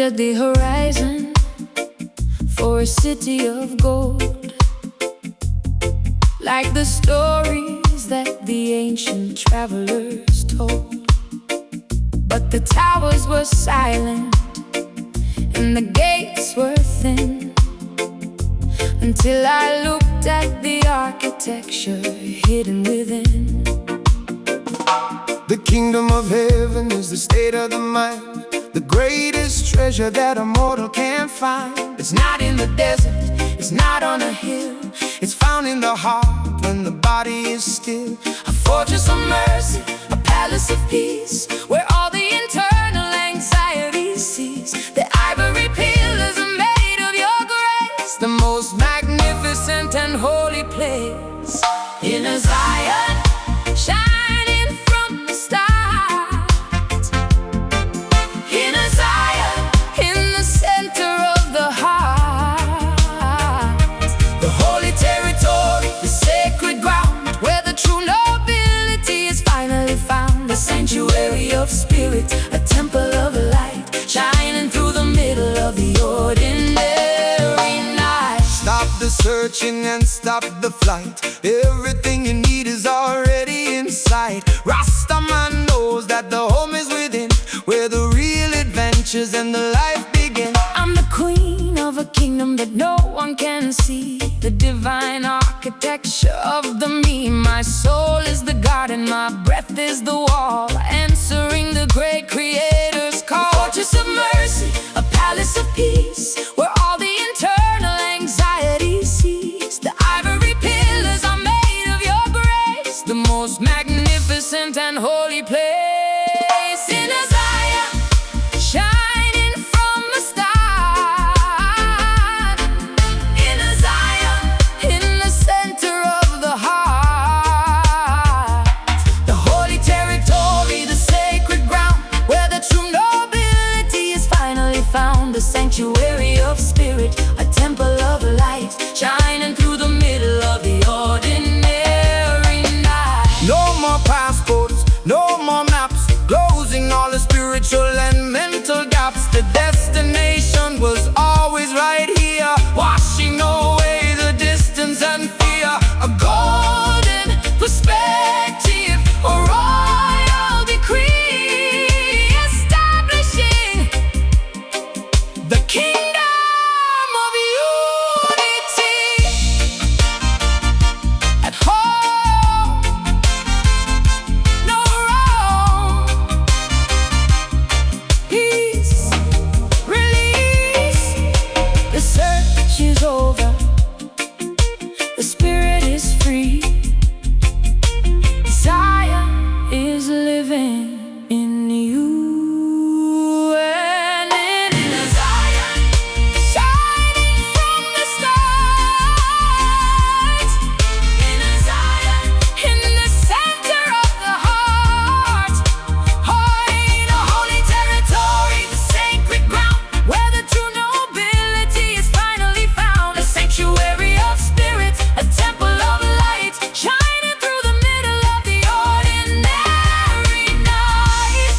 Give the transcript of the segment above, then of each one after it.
at the horizon for a city of gold, like the stories that the ancient travelers told. But the towers were silent and the gates were thin, until I looked at the architecture hidden within. The kingdom of heaven is the state of the mind, the greatest treasure that a mortal can find. It's not in the desert, it's not on a hill, it's found in the heart when the body is still. A fortress of mercy, a palace of peace, where all the internal anxieties cease. The ivory pillars are made of your grace, the most magnificent and holy place. In a Zion, shining from the start. In a Zion, in the center of the heart. The holy territory, the sacred ground, where the true nobility is finally found. A sanctuary of spirit, a temple of light, shining through the middle of the ordinary night. Stop the searching and stop the flight. Everything you need is already in sight. Rastaman knows that the home is within, where the real adventures and the life begin. I'm the queen of a kingdom that no one can see, the divine architecture of the me. My soul is the garden, my breath is the wall, answering the great creator's call. A fortress of mercy, a palace of peace, where all the internal anxiety cease. The ivory pillars are made of your grace, the most magnificent and holy place. In a Zion, shining from the start. In a Zion, in the center of the heart. The holy territory, the sacred ground, where the true nobility is finally found. The sanctuary of spirit, a temple of light, shining through the middle of the ordinary night. No more passports, no more maps, closing all the spiritual and mental gaps. The destination was always right here, washing away the distance and fear. A golden perspective, a royal decree, establishing the kingdom of unity. At home, no wrong, peace, release. The search is over, the spirit is free. Zion is living in you. And in a Zion, shining from the start. In a Zion, in the center of the heart. Oh, in a holy territory, the sacred ground, where the true nobility is finally found. A sanctuary of spirit, a temple of light, shining through the middle of the ordinary night.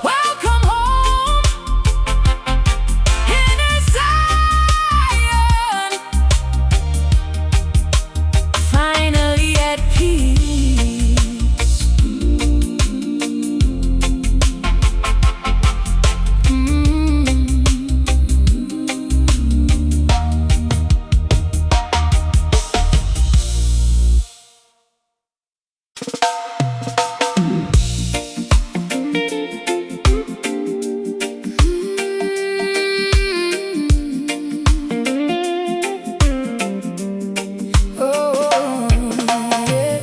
Welcome home, in a Zion, finally at peace. Oh, yeah.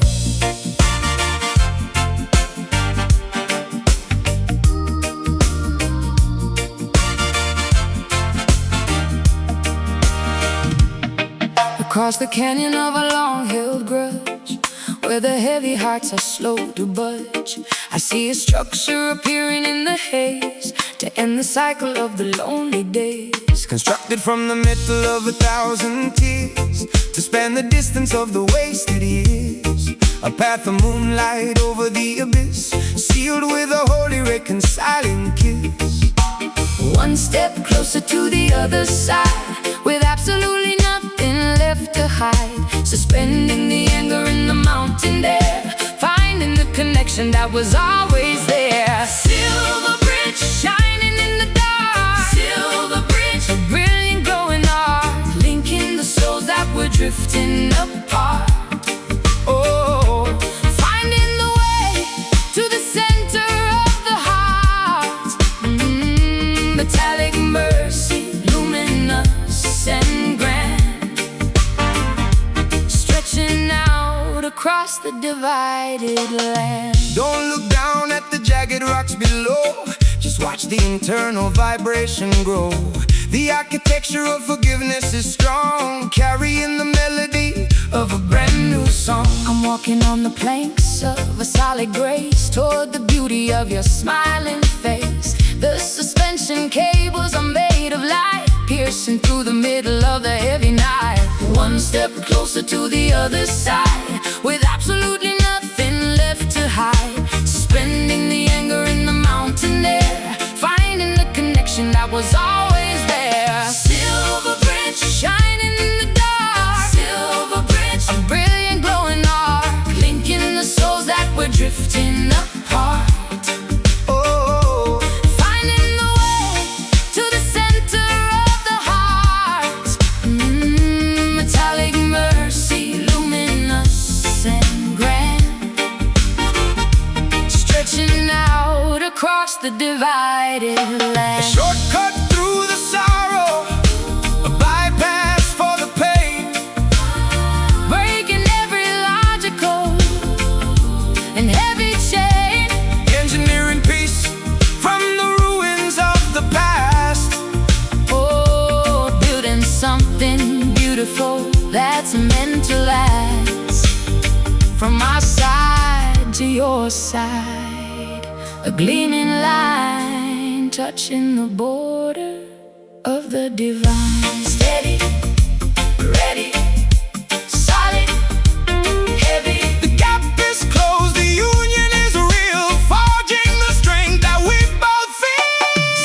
Across the canyon of a long-held grudge, where the heavy hearts are slow to budge, I see a structure appearing in the haze to end the cycle of the lonely days. Constructed from the middle of 1,000 tears, to span the distance of the wasted years. A path of moonlight over the abyss, sealed with a holy reconciling kiss. step closer to the other side, with absolutely nothing left to hide. Suspending the anger in the mountain air, finding the connection that was always there. Silver bridge shining in the dark, silver bridge, a brilliant glowing arc, linking the souls that were drifting apart. Oh, finding the way to the center of the heart. Metallic mercy, luminous and grand, stretching out across the divided land. Don't look down at the jagged rocks below, just watch the internal vibration grow. The architecture of forgiveness is strong, carrying the melody of a brand new song. I'm walking on the planks of a solid grace, toward the beauty of your smiling face. The suspension cables are made of light, piercing through the middle of the heavy night. One step closer to the other side, with absolutely nothing left to hide. Suspending the anger in the mountain air, finding the connection that was always there. Silver bridge shining in the dark, silver bridge, a brilliant glowing arc, linking the souls that were drifting apart. Oh, Finding the way to the center of the heart. Metallic mercy, luminous and grand, stretching out across the divided a land. shortcut through the sorrow, a bypass for the pain, Breaking every logical and heavy chain. engineering peace from the ruins of the past. Oh, building something beautiful that's meant to last. From our side to your side, a gleaming line touching the border of the divine. Steady, ready, solid, heavy. The gap is closed, the union is real, forging the strength that we both feel.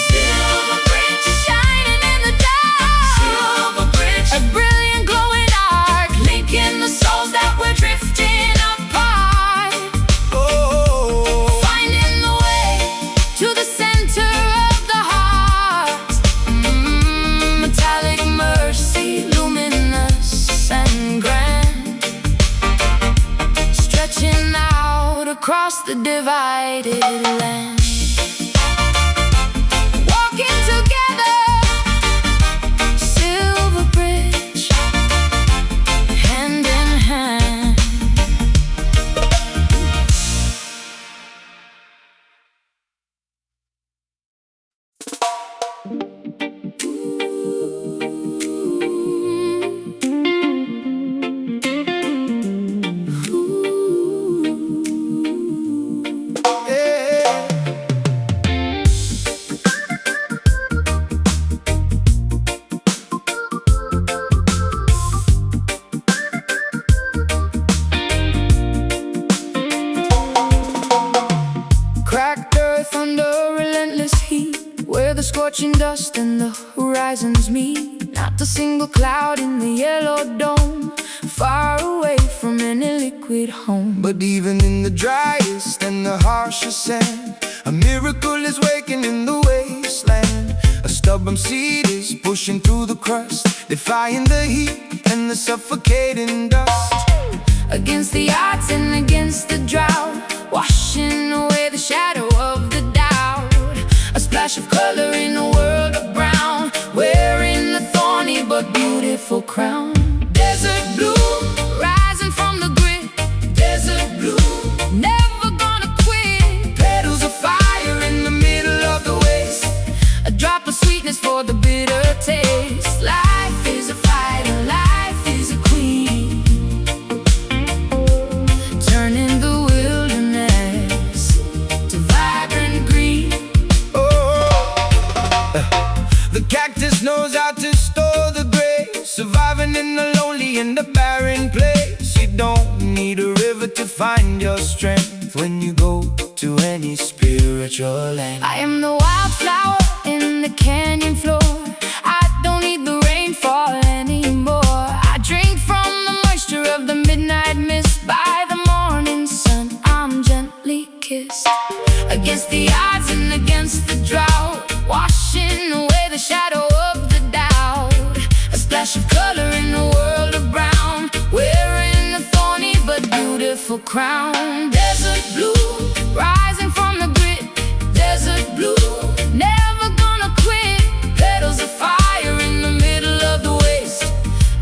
Silver bridge shining in the dark, silver bridge, a brilliant glowing arc, linking the souls that were drifting apart. Oh, Finding the way to the center of the heart. Metallic mercy, luminous and grand, stretching out across the divided land. Walking together, silver bridge, hand in hand. yeah. Cracked earth under relentless heat, where the scorching dust and the horizons meet. Not a single cloud in the yellow dome, far away from any liquid home. But even in the driest and the harshest sand, a miracle is waking in the wasteland. A stubborn seed is pushing through the crust, defying the heat and the suffocating dust. Against the odds and against the drought, washing away the shadow of the doubt. A splash of color in a world of brown, wearing the thorny but beautiful crown. Desert blue, rising from the grit. Desert blue, never gonna quit. Petals of fire in the middle of the waste, A drop of sweetness for the bitter taste. Life is a fighter, life is a queen, turning the wilderness to vibrant green. the cactus knows how to store the grace, surviving in the lonely and the barren place. You don't need a river to find your strength when you go to any spiritual land. I am the wildflower in the canyon floor. I don't need the rainfall anymore. I drink from the moisture of the midnight mist. By the morning sun, I'm gently kissed. Against the odds and against the drought, washing away the shadow of the doubt. A splash of color in a world of brown, wearing a thorny but beautiful crown. Desert blue, rising from the grit. Desert blue, never gonna quit. Petals of fire in the middle of the waste.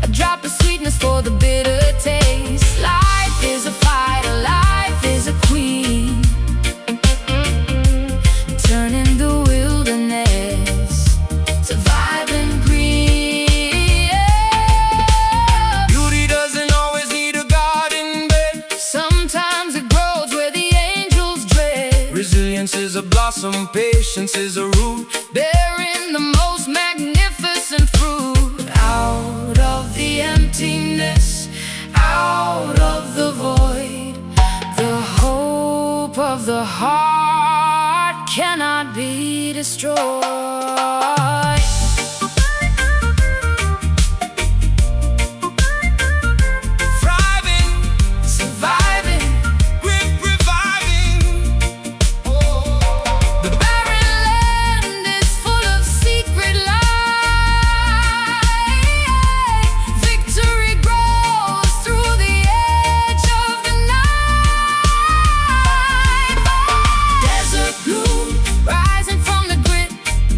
A drop of sweetness for the bitter taste. Life is a fighter, life is a queen, turning the wilderness to vibrant green. Beauty doesn't always need a garden bed. Sometimes it grows where the angels dread. Resilience is a blossom, patience is a root, bearing the most magnificent fruit. Out of the emptiness, out of the void, the hope of the heart cannot be destroyed. thriving, Surviving reviving. the barren land is full of secret light. Victory grows through the edge of the night. Desert bloom, rising from the grit.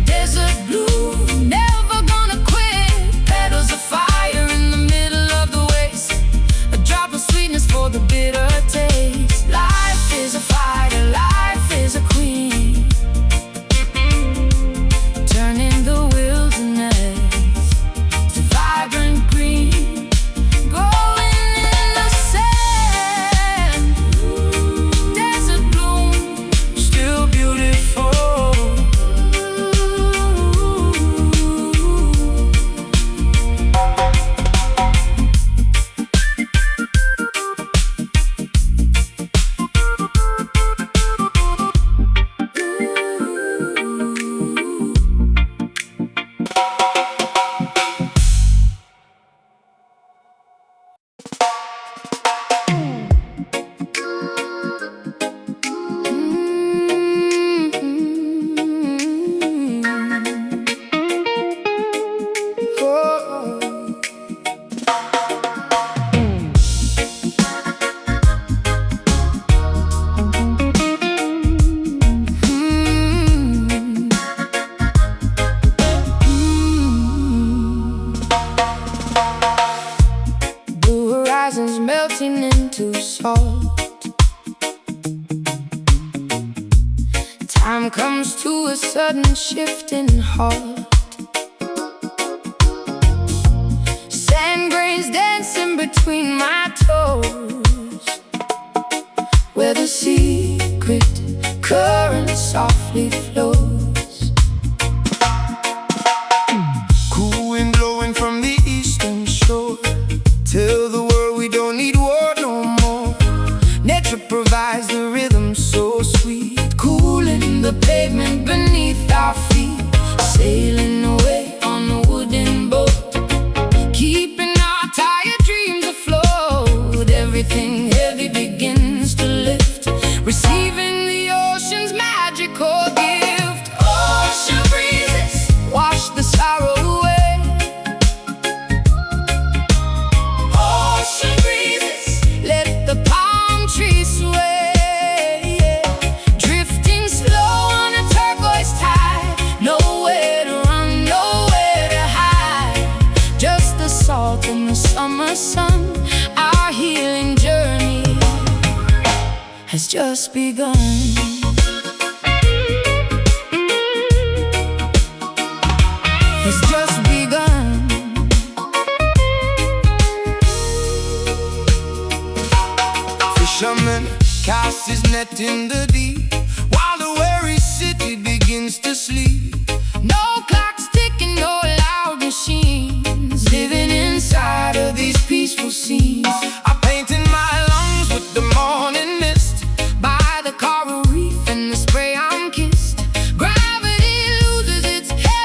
Desert blue, never gonna quit. Petals of fire in the middle of the waste. A drop of sweetness for the bitter taste. Life is a fighter, life is a queen, turning the wilderness to vibrant green. Growing in the sand, desert bloom, Still beautiful. Blue horizons melting into salt. Time comes to a sudden shift and halt. Sand grains dancing between my toes, where the secret current softly flows. Cool wind blowing from the eastern shore. Tell the world we don't need war no more. Nature provides the rhythm so sweet, Cooling the pavement beneath our feet. Sailing away on a wooden boat, keeping our tired dreams afloat. Everything heavy begins to lift, receiving the ocean's magical gift. Ocean breezes wash the sorrow away. Ocean breezes let the palm trees sway. Drifting slow on a turquoise tide, nowhere to run, nowhere to hide. Just the salt and the summer sun. Our healing journey has just begun. Has just begun. Fisherman casts his net in the deep, while the weary city begins to sleep. No clocks ticking, no loud machines, living inside of these peaceful scenes. I painted my lungs with the morning mist, By the coral reef and the spray I'm kissed, gravity loses its heavy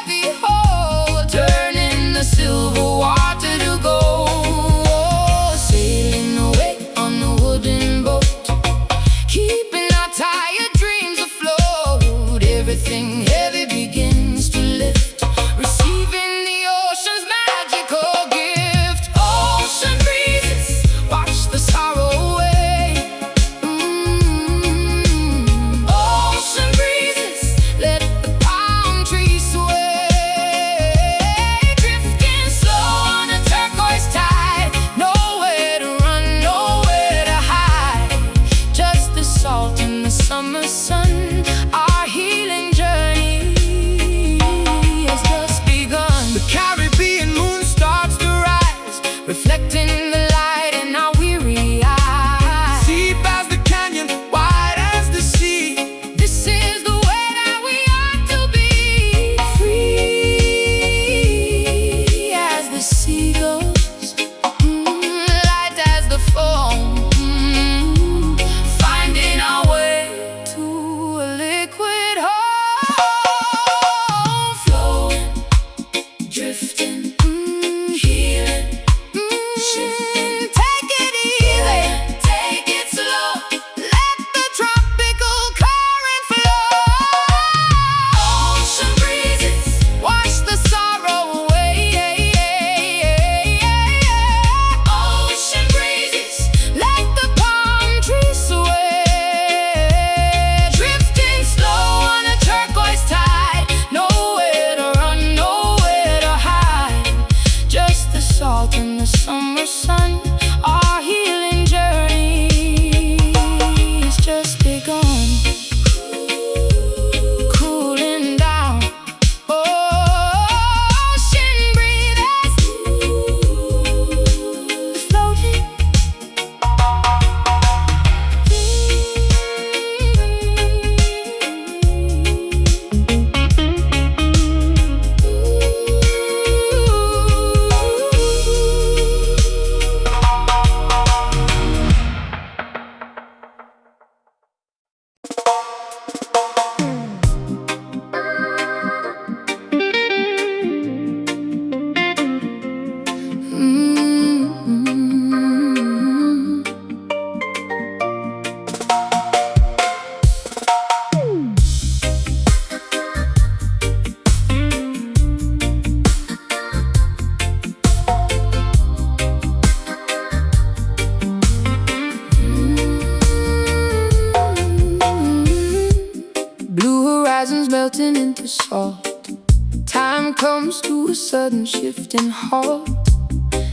comes to a sudden shift and halt.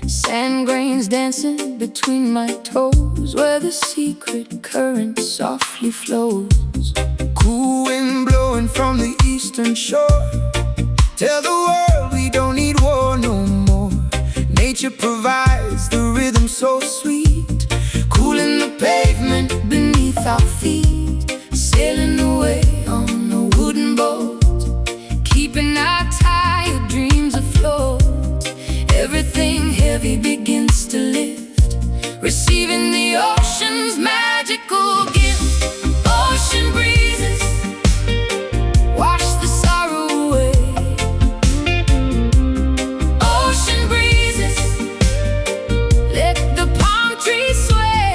Sand grains dancing between my toes, where the secret current softly flows. Cool wind blowing from the eastern shore. Tell the world we don't need war no more. Nature provides the rhythm so sweet, cooling the pavement beneath our feet. Sailing away on a wooden boat, keeping our tired dreams afloat. Everything heavy begins to lift, receiving the ocean's magical gift. Ocean breezes wash the sorrow away. Ocean breezes let the palm trees sway,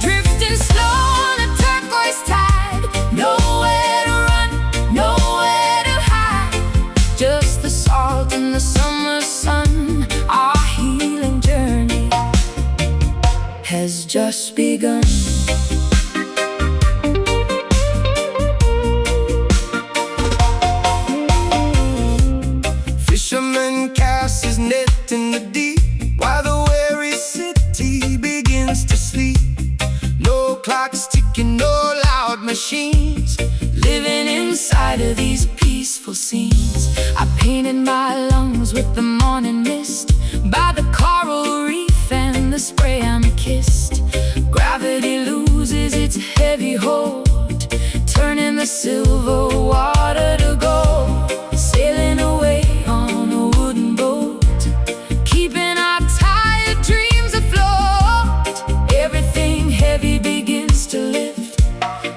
drifting slow on a turquoise tide. Nowhere to run, nowhere to hide, just the salt and the summer sun. Our healing journey has just begun. Fisherman casts his net in the deep, while the weary city begins to sleep. No clocks ticking, no loud machines, Living inside of these peaceful scenes. I painted my lungs with the morning mist, by the coral reef and the spray I'm kissed. Gravity loses its heavy hold, turning the silver water to gold. Sailing away on a wooden boat, keeping our tired dreams afloat. Everything heavy begins to lift,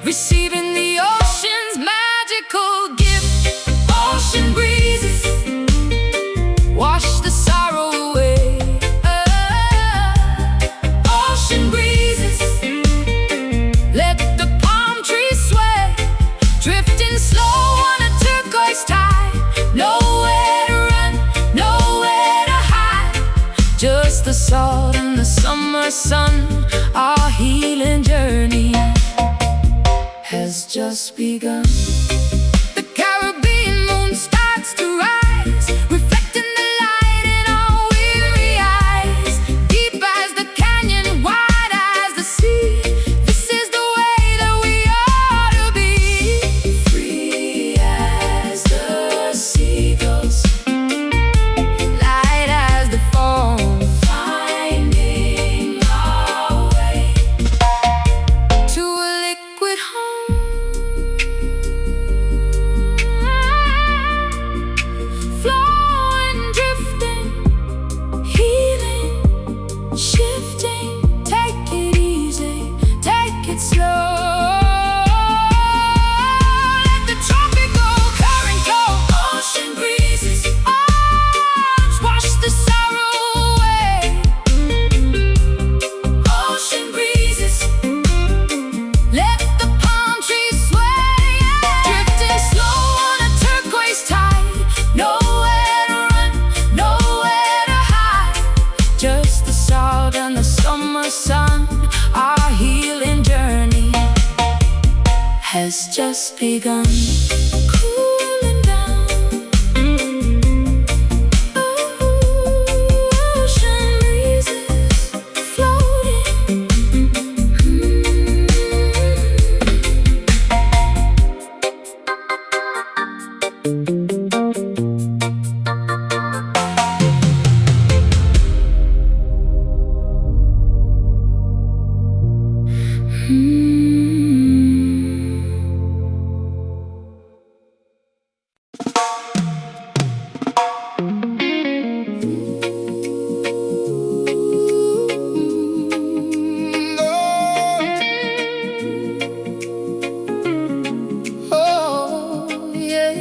receiving the ocean's magical gift. Ocean breezes wash the sorrow away. Ocean breezes let the palm trees sway, drifting slow on a turquoise tide. Nowhere to run, nowhere to hide, just the salt and the summer sun. Our healing journey has just begun. The Caribbean moon starts to rise, reflecting the light in our weary eyes. Deep as the canyon, wide as the sea, this is the way that we ought to be. Free as the seagulls, light as the foam, finding our way to a liquid home. Flowing, drifting, healing, shifting. Take it easy, take it slow. Let the tropical current go. Ocean breezes wash the sorrow away. Ocean breezes let the palm trees sway, drifting slow on a turquoise tide. Nowhere to run, nowhere to hide, just the salt and the summer sun. Our healing journey has just begun. Cooling down, ocean breezes floating. Oh, yeah.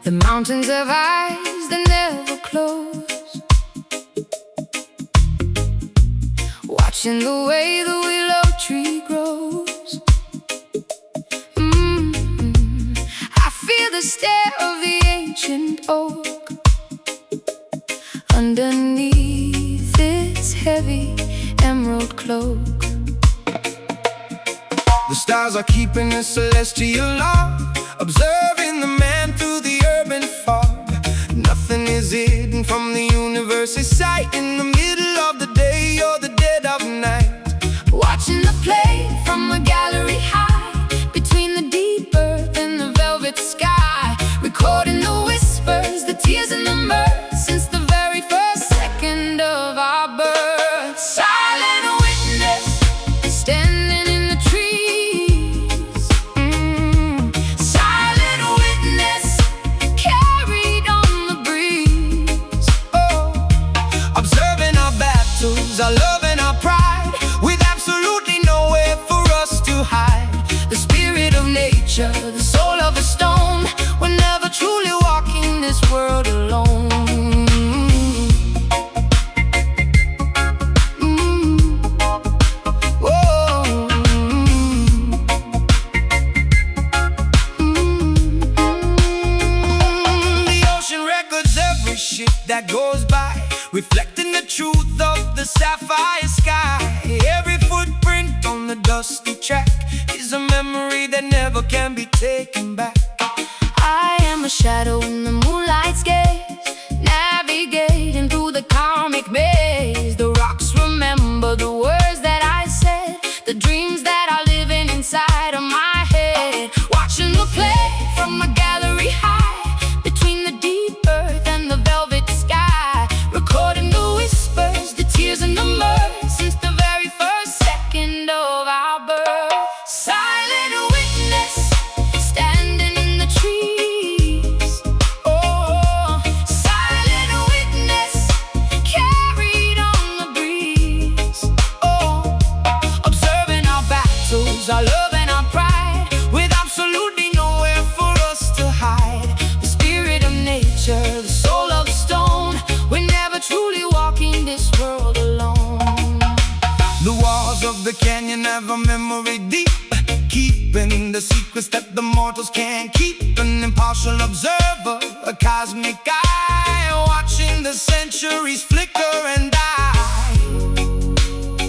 The mountains have eyes that never close, watching the way the willow tree grows. I feel the stare of the ancient oak, underneath its heavy emerald cloak. The stars are keeping a celestial law, observing the man through the urban fog. Nothing is hidden from the universe's sight. In the middle of the day or the dead of night, watching the play from a gallery high, between the deep earth and the velvet sky, recording the whispers, the tears and the mirth, since the very first second of our birth. Silent witness, standing in the trees. Silent witness, carried on the breeze. Oh, observing our battles, our love and our pride, with absolutely nowhere for us to hide. The spirit of nature, the soul of a stone, we're never truly walking this world alone. The ocean records every ship that goes by, reflecting the truth of the sapphire sky. Every footprint on the dusty track is a memory that never can be taken back. I am a shadow in the moonlight's gaze, navigating through the karmic maze. The rocks remember the words that I said, the dreams that are living inside of my head. Watching the play from a gallery high, between the deep earth and the velvet sky, recording the whispers, the tears and the mirth, since the very first second of our birth. Silent witness, standing in the trees. Oh, silent witness, carried on the breeze. Oh, observing our battles, our love and our pride, with absolutely nowhere for us to hide. The spirit of nature, the soul of stone, we're never truly walking this world alone. The walls of the canyon have a memory deep, keeping the secrets that the mortals can't keep. An impartial observer, a cosmic eye, watching the centuries flicker and die.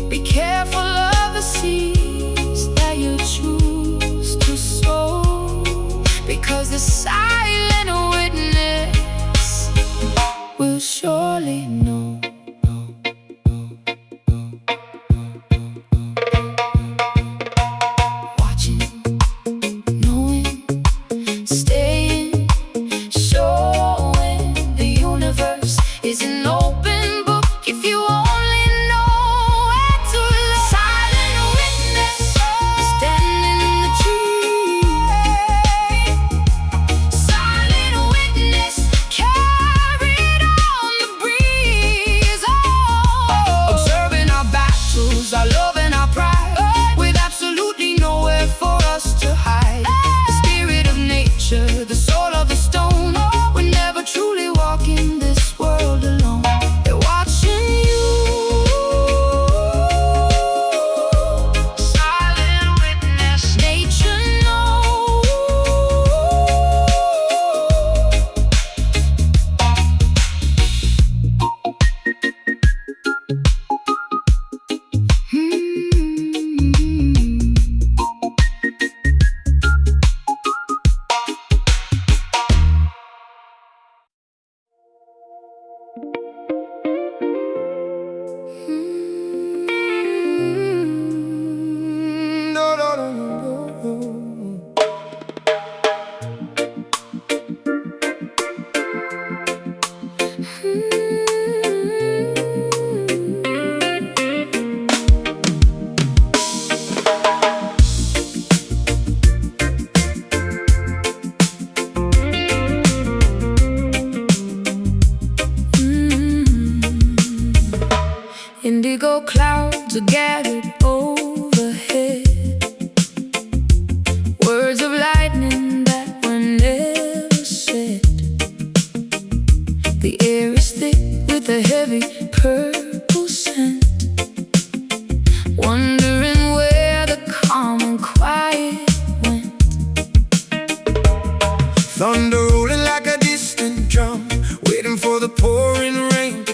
Be careful of the seeds that you choose to sow, because the silent witness will surely know. Watching, knowing, staying, showing the universe is an open book if you only know where to look. Silent witness, standing in the trees. Silent witness, carried on the breeze. Oh, Observing our battles, our love and our pride, with absolutely nowhere for us to hide. the spirit of nature, the soul of the stone, we're never truly walking this world alone. They're watching you. Silent witness, nature knows. No, no, no, no, no. Indigo clouds are gathered overhead, words of lightning that were never said. The air is thick with a heavy purple scent, wondering where the calm and quiet went. Thunder rolling like a distant drum, waiting for the pouring rain to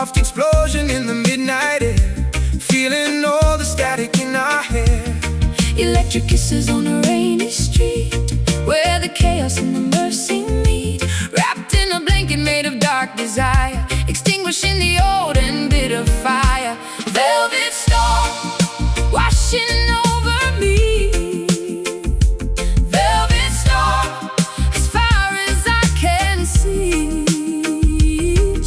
soft explosion in the midnight air, feeling all the static in our hair. Electric kisses on a rainy street, where the chaos and the mercy meet. Wrapped in a blanket made of dark desire, extinguishing the old and bitter fire. Velvet storm washing over me. Velvet storm as far as I can see.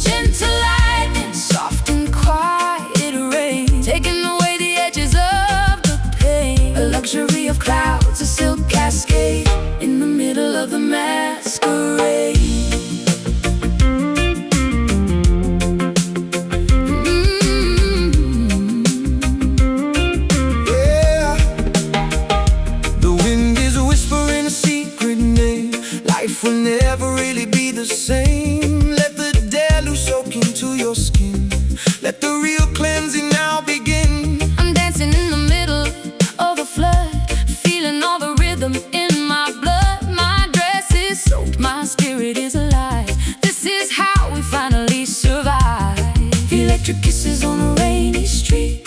Gentle lightning, soft and quiet rain, taking away the edges of the pain. A luxury of clouds, a silk cascade in the middle of the masquerade. Life will never really be the same. Let the deluge soak into your skin. Let the real cleansing now begin. I'm dancing in the middle of the flood, feeling all the rhythm in my blood. My dress is soaked, my spirit is alive. This is how we finally survive. Electric kisses on a rainy street,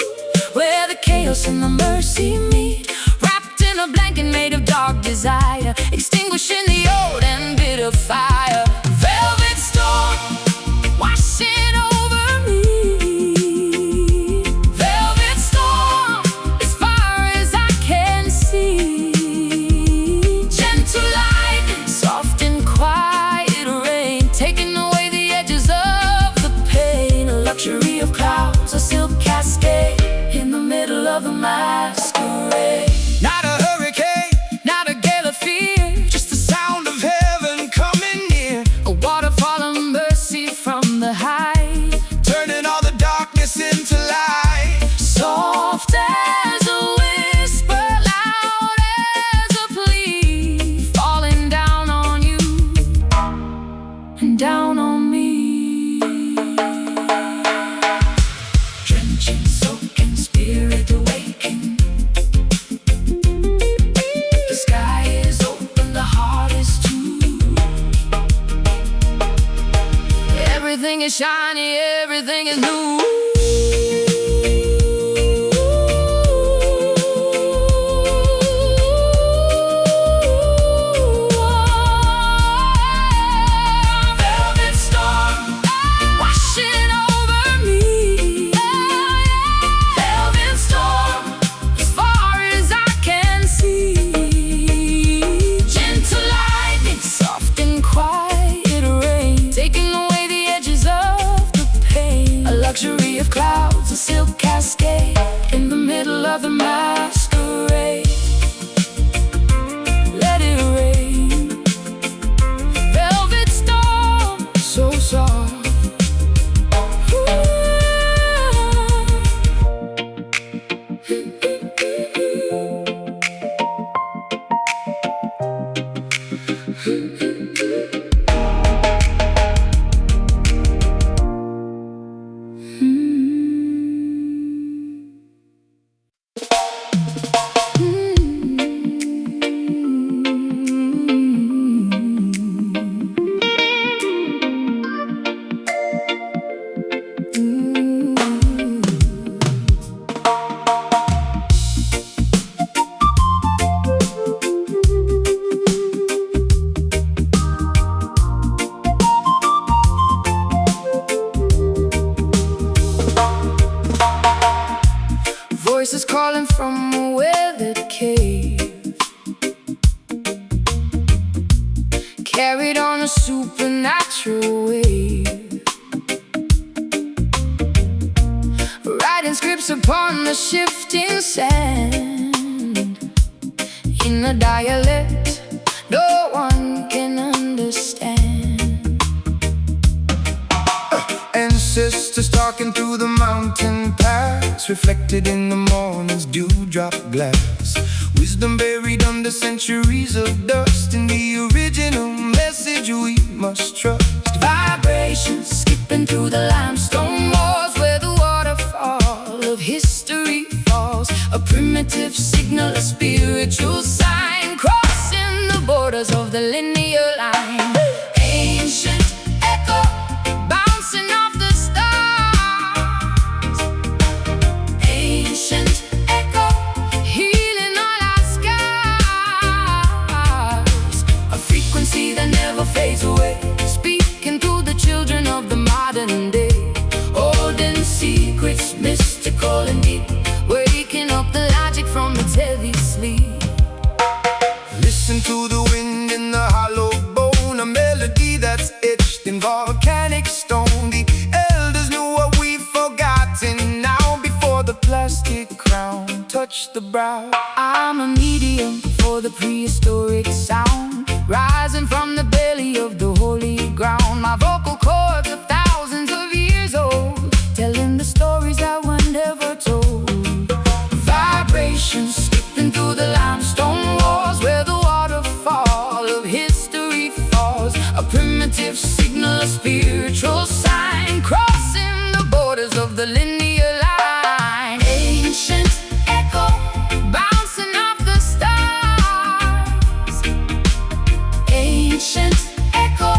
where the chaos and the mercy meet. Wrapped in a blanket made of dark desire, extinguishing the old and bitter fire. Velvet storm washing over me. Velvet storm as far as I can see. Gentle lightning, soft and quiet rain, taking away the edges of the pain. A luxury of clouds, a silk cascade in the middle of the masquerade. Not a hurricane, not a gale of fear, just the sound of heaven coming near. A waterfall of mercy from the high, turning all the darkness into light. soft as a whisper, loud as a plea, falling down on you and down on me. Drenching, soaking, spirit awaken. The sky is open, the heart is too. Everything is shiny, everything is new. Velvet storm washing over me. Velvet storm as far as I can see. Gentle lightning, soft and quiet rain, taking away the edges of the pain. A luxury of clouds, a silk cascade in the middle of the masquerade. Let it rain. Velvet storm, so soft. Voices calling from a weathered cave, carried on a supernatural wave, writing scripts upon the shifting sand, in a dialect no one can understand. Ancestors talking through the mountain pass, reflected in the morning's dewdrop glass. Wisdom buried under centuries of dust, in the original message we must trust. Vibrations skipping through the limestone walls, where the waterfall of history falls. A primitive signal, a spiritual sign, crossing the borders of the linear line. Ancient echo bouncing off the stars. modern day. Holding secrets, mystical and deep, waking up the logic from its heavy sleep. Listen to the wind in the hollow bone, a melody that's etched in volcanic stone. The elders knew what we've forgotten now, before the plastic crown touched the brow. I'm a medium for the prehistoric sound, rising from the belly of the holy ground. My vocal cords are thousands of years old, telling the stories that were never told. Vibrations skipping through the limestone walls, where the waterfall of history falls. A primitive signal, a spiritual sign, crossing the borders of the linear line. Ancient echo, bouncing off the stars. Ancient echo,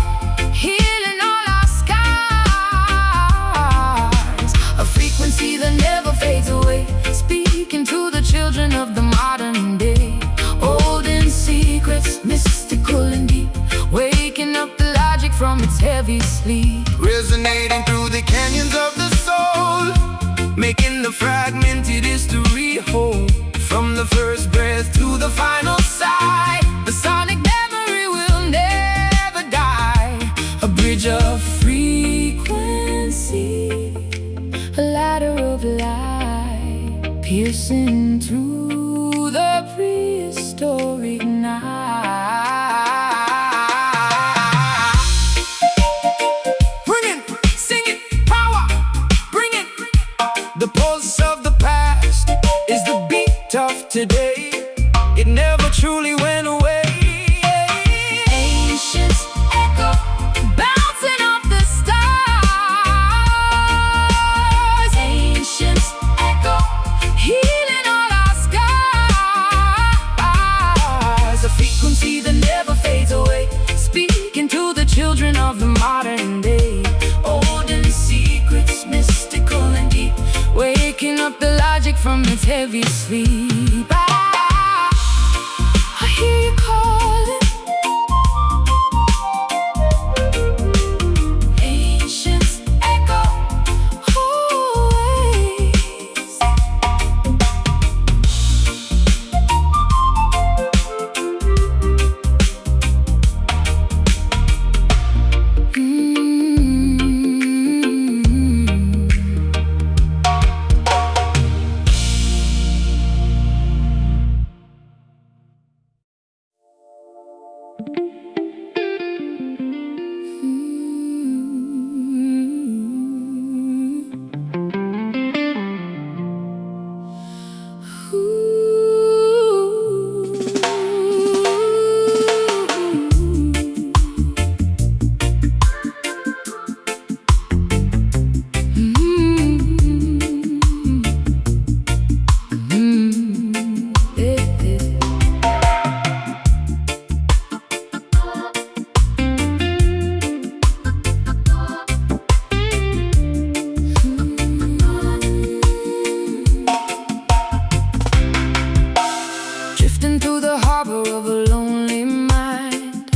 healing all our scars. A frequency that never fades away, speaking to the children of the modern day. Holding secrets, mystical and deep, waking up the logic from its heavy sleep. Resonating through the canyons of the soul, making the fragmented history whole. From the first breath to the final sigh, The sonic memory will never die. A bridge of frequency, a ladder of light, piercing through the prehistoric night. bring it, sing it, power, bring it. The pulse of the past is the beat of today. It never truly went away. Ancient echo, bouncing off the stars. Ancient echo, healing all our scars. A frequency that never fades away, speaking to the children of the modern day. Holding secrets, mystical and deep, waking up the logic from its heavy sleep. I hear you calling. Ancient echo, always. Drifting through the harbor of a lonely mind,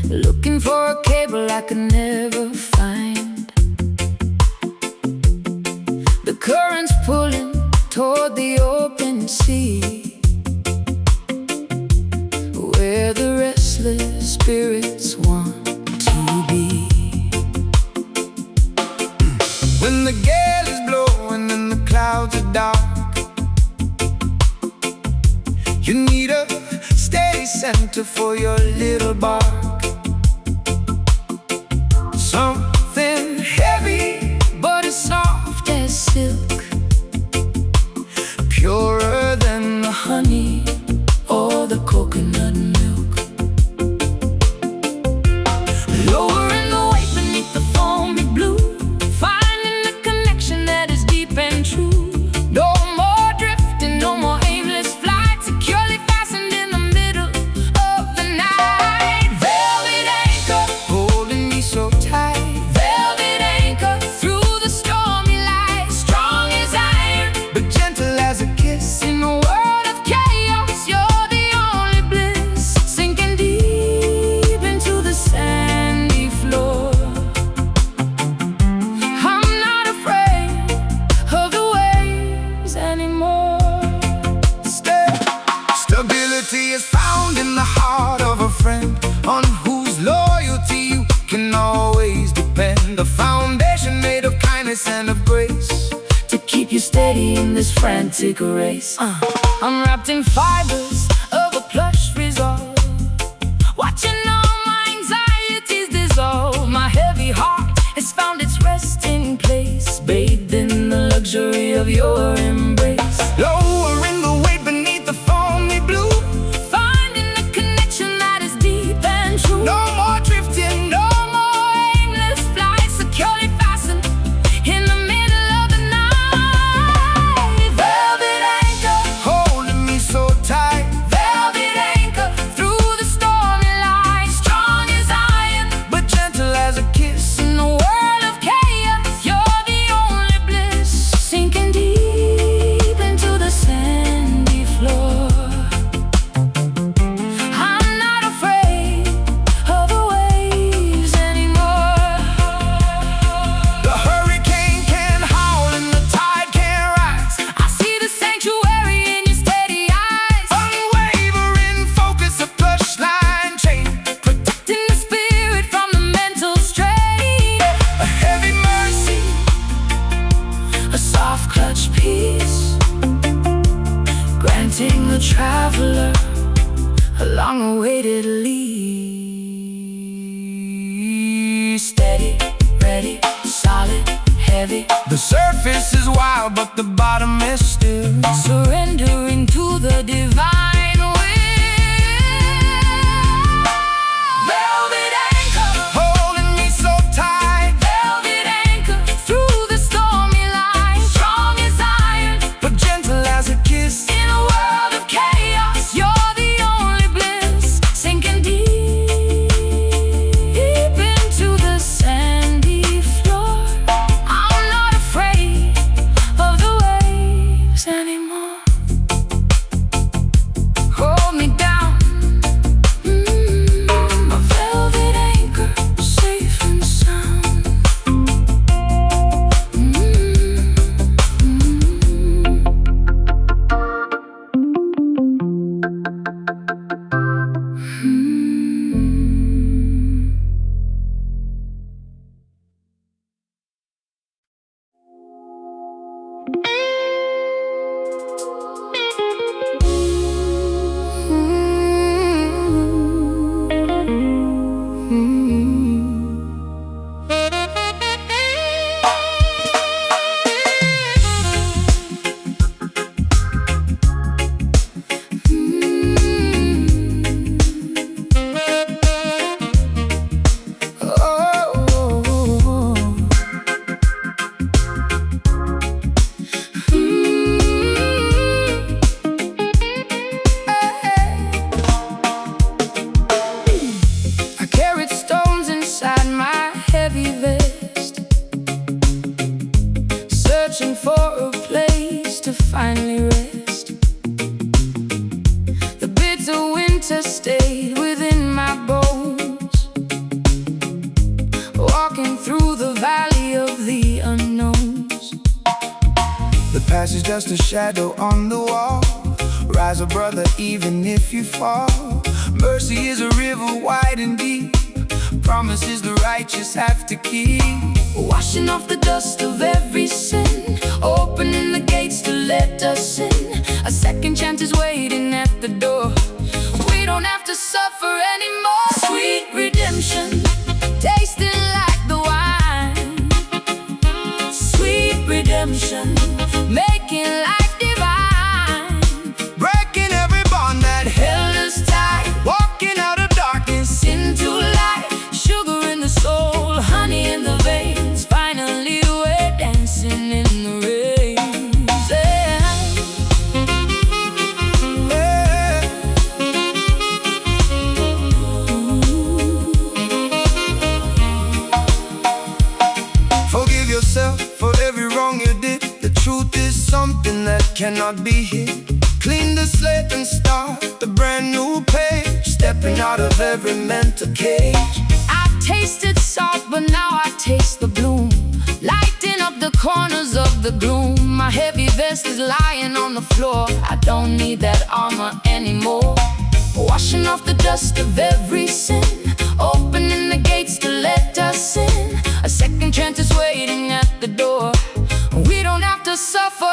looking for a cable I could never find. The current's pulling toward the open sea, where the restless spirits want to be. When the gale is blowing and the clouds are dark, you need a steady center for your little bark. Something heavy, But it's soft as silk, purer than the honey or the coconut milk. Lowering the weight beneath the foamy blue, finding the connection that is deep and true. No more drifting, no more aimless flight, securely fastened in the middle of the night. steady in this frantic race. I'm wrapped in fibers of a plush resolve, watching all my anxieties dissolve. My heavy heart has found its resting place, bathed in the luxury of your embrace. Lowering the weight beneath the foamy blue, Finding a connection that is deep and true. no more drifting, no more aimless flight, securely fastened in the middle of the night. Velvet anchor, holding me so tight. velvet anchor through the stormy light, strong as iron, But gentle as a kiss. in the world of chaos. You're the only bliss, sinking deep into the sandy floor. I'm not afraid of the waves anymore. The hurricane can howl and the tide can rise. I see the sanctuary in your steady eyes, Unwavering focus, a plush line chain, protecting the spirit from the mental strain. a heavy mercy. A soft clutch peace, granting the traveler a long-awaited lease. Steady, ready, solid, heavy, The surface is wild, but the bottom is still. surrendering to the divine will. Velvet anchor, Holding me so tight, velvet anchor through the stormy light, strong as iron, but gentle as a kiss. in a world of chaos. You're the only bliss, sinking deep into the sandy floor. I'm not afraid of the waves anymore. Hold me down, a velvet anchor, safe and sound. I carried stones inside my heavy vest, searching for a place to finally rest. The bitter winter stayed within my bones, walking through the valley of the unknowns. The past is just a shadow on the wall. Rise up, brother, even if you fall. Mercy is a river wide and deep. Promises the righteous have to keep. Washing off the dust of every sin, opening the gates to let us in. A second chance is waiting at the door. We don't have to suffer anymore. Sweet redemption, tasting like the wine. Sweet redemption, making life divine. Breaking every bond that Held us tight, walking out of darkness. into light. Sugar in the soul, honey in the veins. Finally we're dancing in the rain. Yeah. Forgive yourself for every wrong you did. The truth is something that cannot be hid. Clean the slate and start a brand new page, stepping out of every mental cage. I've tasted salt, but now I taste the bloom, lighting up the corners of the gloom. My heavy vest is lying on the floor. I don't need that armor anymore. Washing off the dust of every sin, opening the gates to let us in. A second chance is waiting at the door. We don't have to suffer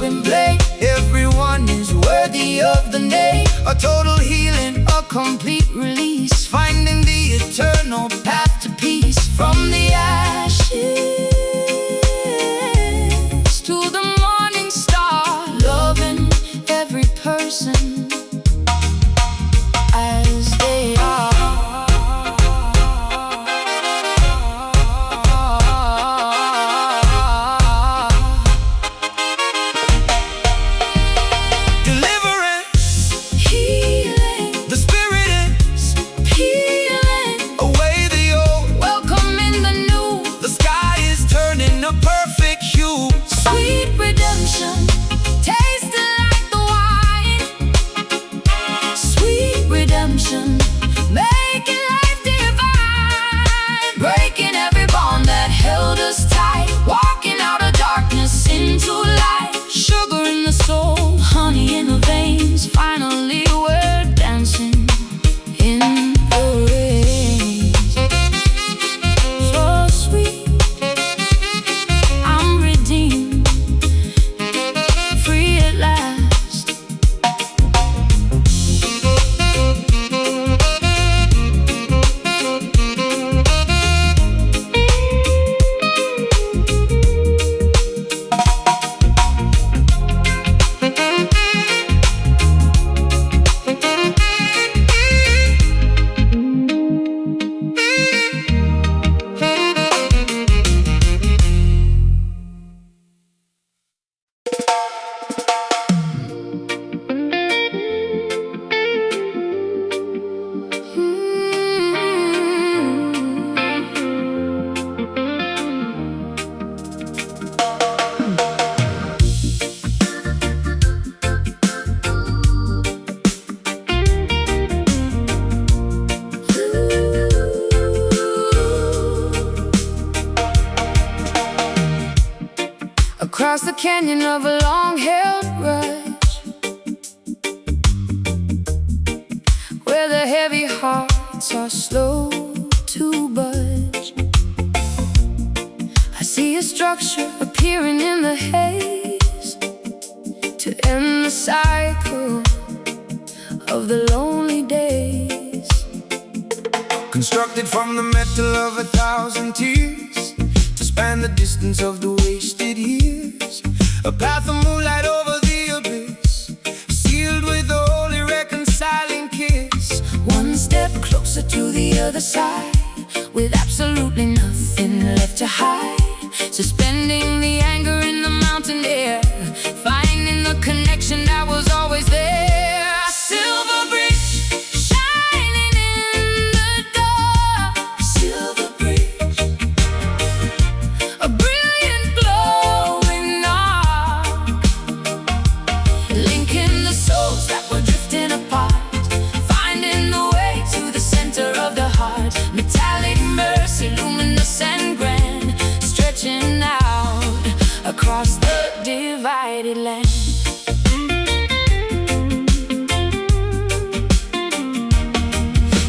and play. Everyone is worthy of the name. A total healing, a complete release, finding the eternal path to peace. From the ashes to the morning star, loving every person as they are. Making life divine, breaking every bond that held us tight, walking out of darkness into light. Sugar in the soul, honey in the veins, finally we're dancing in the rain. So sweet, I'm redeemed, free at last. Across the canyon of a long-held rush, where the heavy hearts are slow to budge, I see a structure appearing in the haze to end the cycle of the lonely days. Constructed from the metal of 1,000 tears, to span the distance of the wasted years. A path of moonlight over the abyss, sealed with a holy reconciling kiss. One step closer to the other side, with absolutely nothing left to hide. Suspending the anger in the mountain air, finding the connection that was always there. A silver bridge shining in the dark, silver bridge, a brilliant glowing arc, linking the souls that were drifting apart, finding the way to the center of the heart. Metallic mercy, luminous and grand, stretching out across the divided land.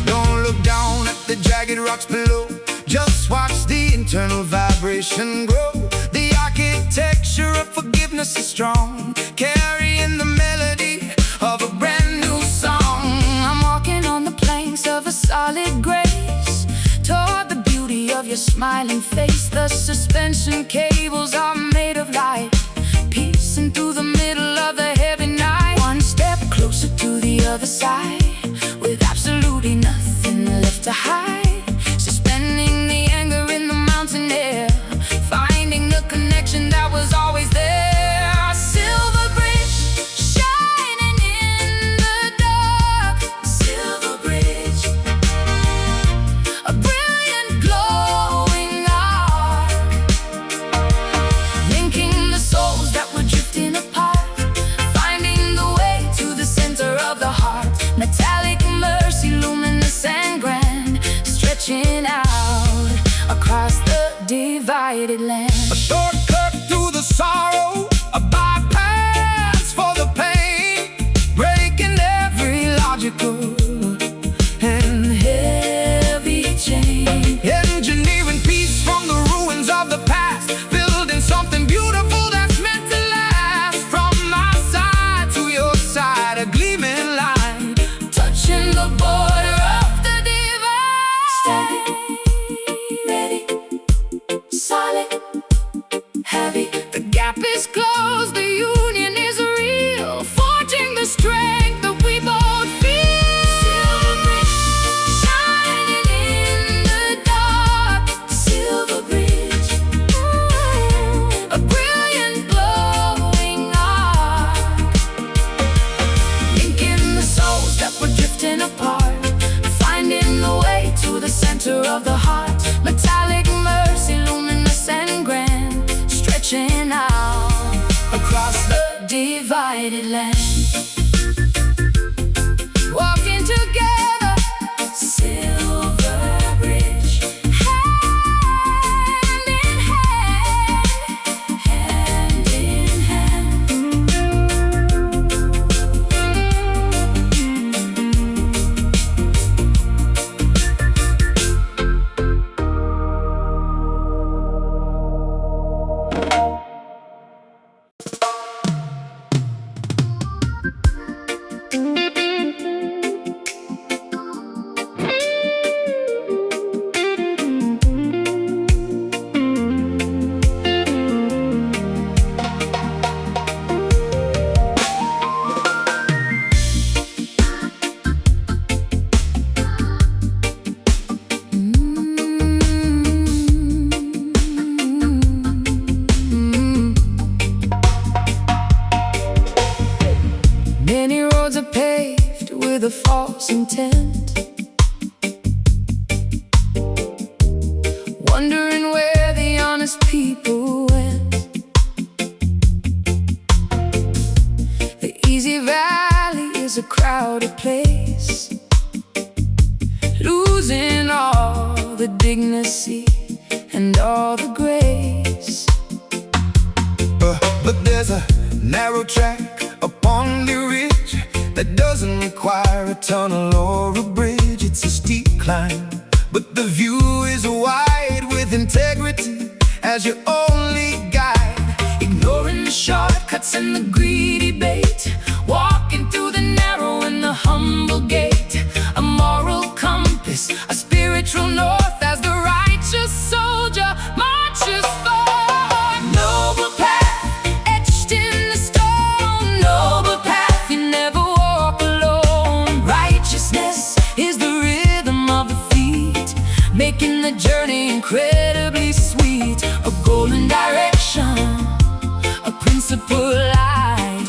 Don't look down at the jagged rocks below, just watch the internal vibration grow. The architecture of forgiveness is strong, carrying the melody of a brand new song. I'm walking on the planks of a solid grace, toward the beauty of your smiling face. The suspension cables are made of light, piercing through the middle of the heavy night. One step closer to the other side, with absolutely nothing left to hide. Suspending the anger in the mountain air, finding the connection that was always there. A silver bridge shining in the dark, silver bridge, a brilliant glowing arc, linking the souls that were drifting apart, finding the way to the center of the heart. Metallic mercy, luminous and grand, is close, the union is real, forging the strength that we both feel. Silver bridge, shining in the dark. Silver bridge, a brilliant glowing arc, linking the souls that were drifting apart, finding the way to the center of the heart. Metallic mercy, luminous and grand, stretching out across the divided land. Walking together, silver bridge, hand in hand, hand in hand. Many roads are paved with a false intent, wondering where the honest people went. The easy valley is a crowded place, losing all the dignity and all the grace. But there's a narrow track upon the ridge that doesn't require a tunnel or a bridge. It's a steep climb, but the view is wide, with integrity as your only guide. Ignoring the shortcuts and the greedy bait, walking through the narrow and the humble gate. A moral compass, a spiritual north, as the righteous soldier marches forth. Noble path etched in the stone, noble path, you never walk alone. Righteousness is the rhythm of the feet, making the journey incredibly sweet. A golden direction, a principle light,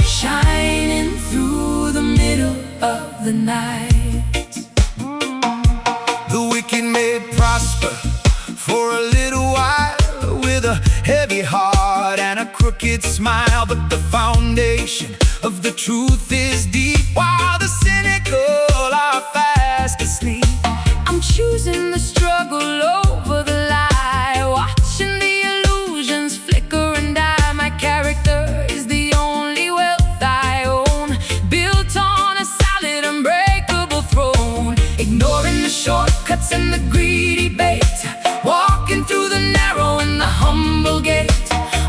shining through the middle of the night. The wicked may prosper for a little while, with a heavy heart and a crooked smile, but the foundation of the truth is deep, while the cynical are fast asleep. I'm choosing the struggle over the lie, watching the illusions flicker and die. My character is the only wealth I own, built on a solid, unbreakable throne. Ignoring the shortcuts and the greedy bait, walking through the narrow and the humble gate.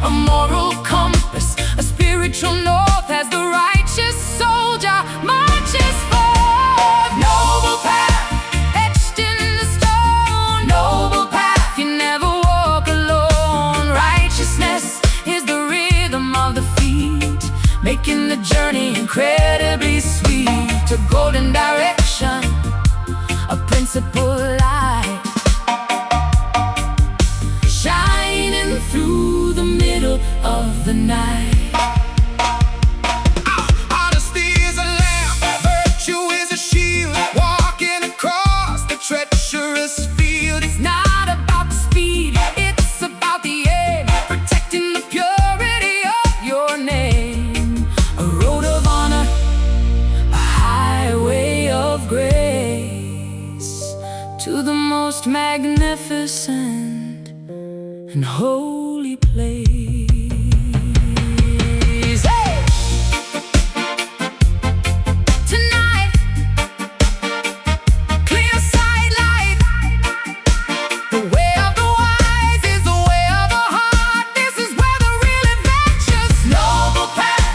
A moral compass, a spiritual north, as the righteous soldier marches forth. Noble path etched in the stone, noble path, you never walk alone. Righteousness is the rhythm of the feet, making the journey incredibly sweet. A golden direction, a principle light, shining through the middle of the night. Honesty is a lamp, virtue is a shield, walking across the treacherous field. It's not about the speed, it's about the aim, protecting the purity of your name. A road of honor, a highway of grace, to the most magnificent and holy place. Hey! Tonight, clear sight light, the way of the wise is the way of the heart. This is where the real adventures. Noble path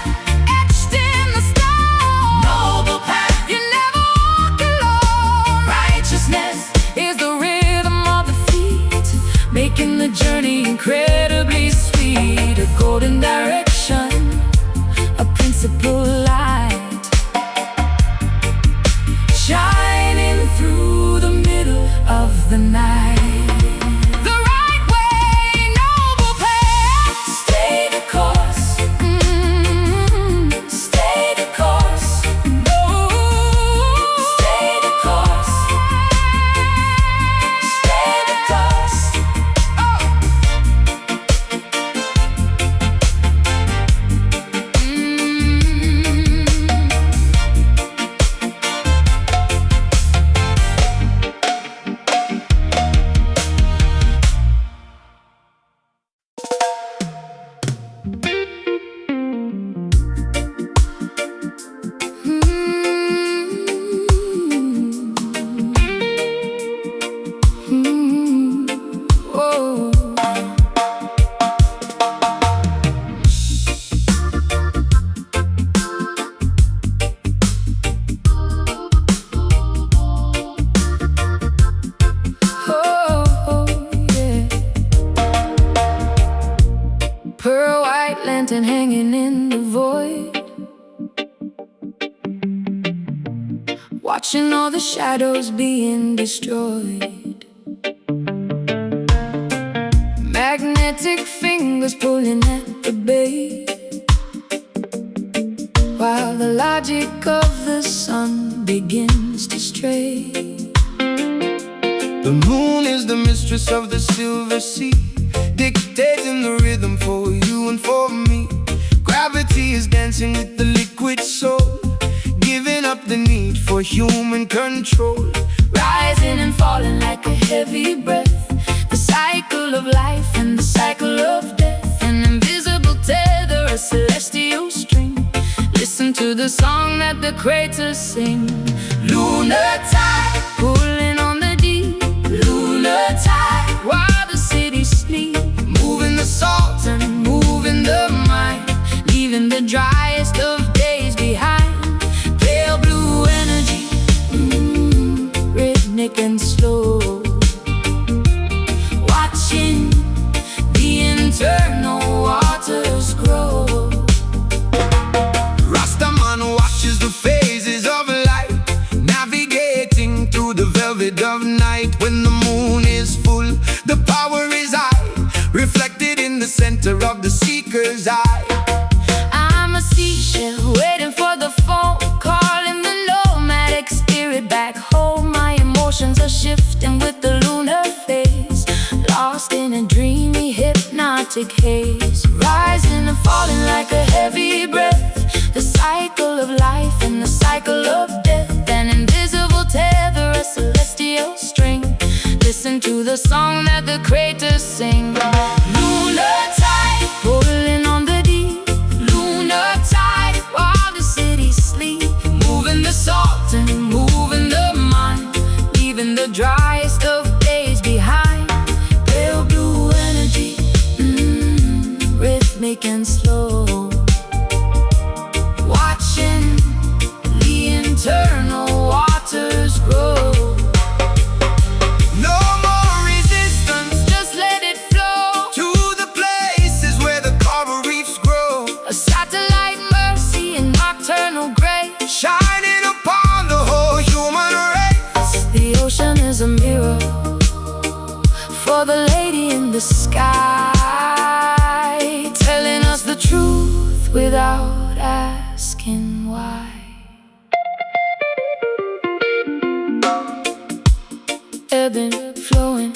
etched in the stone, noble path, you never walk alone. Righteousness is the rhythm of the feet, making the journey incredible. lantern hanging in the void, watching all the shadows being destroyed. Magnetic fingers pulling at the bait, while the logic of the sun begins to stray. The moon is the mistress of the silver sea, dictating the rhythm for you and for me. Gravity is dancing with the liquid soul, giving up the need for human control. Rising and falling like a heavy breath, the cycle of life and the cycle of death. An invisible tether, a celestial string. Listen to the song that the creators sing. Lunar tide, pulling on the deep. Lunar tide, while the cities sleep. Moving the salt And moving the mind, leaving the driest of days behind. Pale blue energy, rhythmic and slow, watching the internal waters grow. Rastaman watches the phases of light, navigating through the velvet of night. When the moon is full, the power is high, reflected in the center of the seeker's eye. I'm a seashell waiting for the phone, calling the nomadic spirit back home. My emotions are shifting with the lunar phase, lost in a dreamy hypnotic haze. Rising and falling like a heavy breath, the cycle of life and the cycle of death. An invisible tether, a celestial string. Listen to the song that the creators sing. Lunar tide, pulling on the deep. Lunar tide, while the cities sleep. Moving the salt and moving the mind, leaving the driest of days behind. Pale blue energy, rhythmic and slow, watching the internal waters grow. No more resistance, Just let it flow. to the places where the coral reefs grow, A satellite mercy in nocturnal grace. shining upon the whole human race. The ocean is a mirror for the lady in the sky, telling us the truth without asking why. Ebbing, flowing,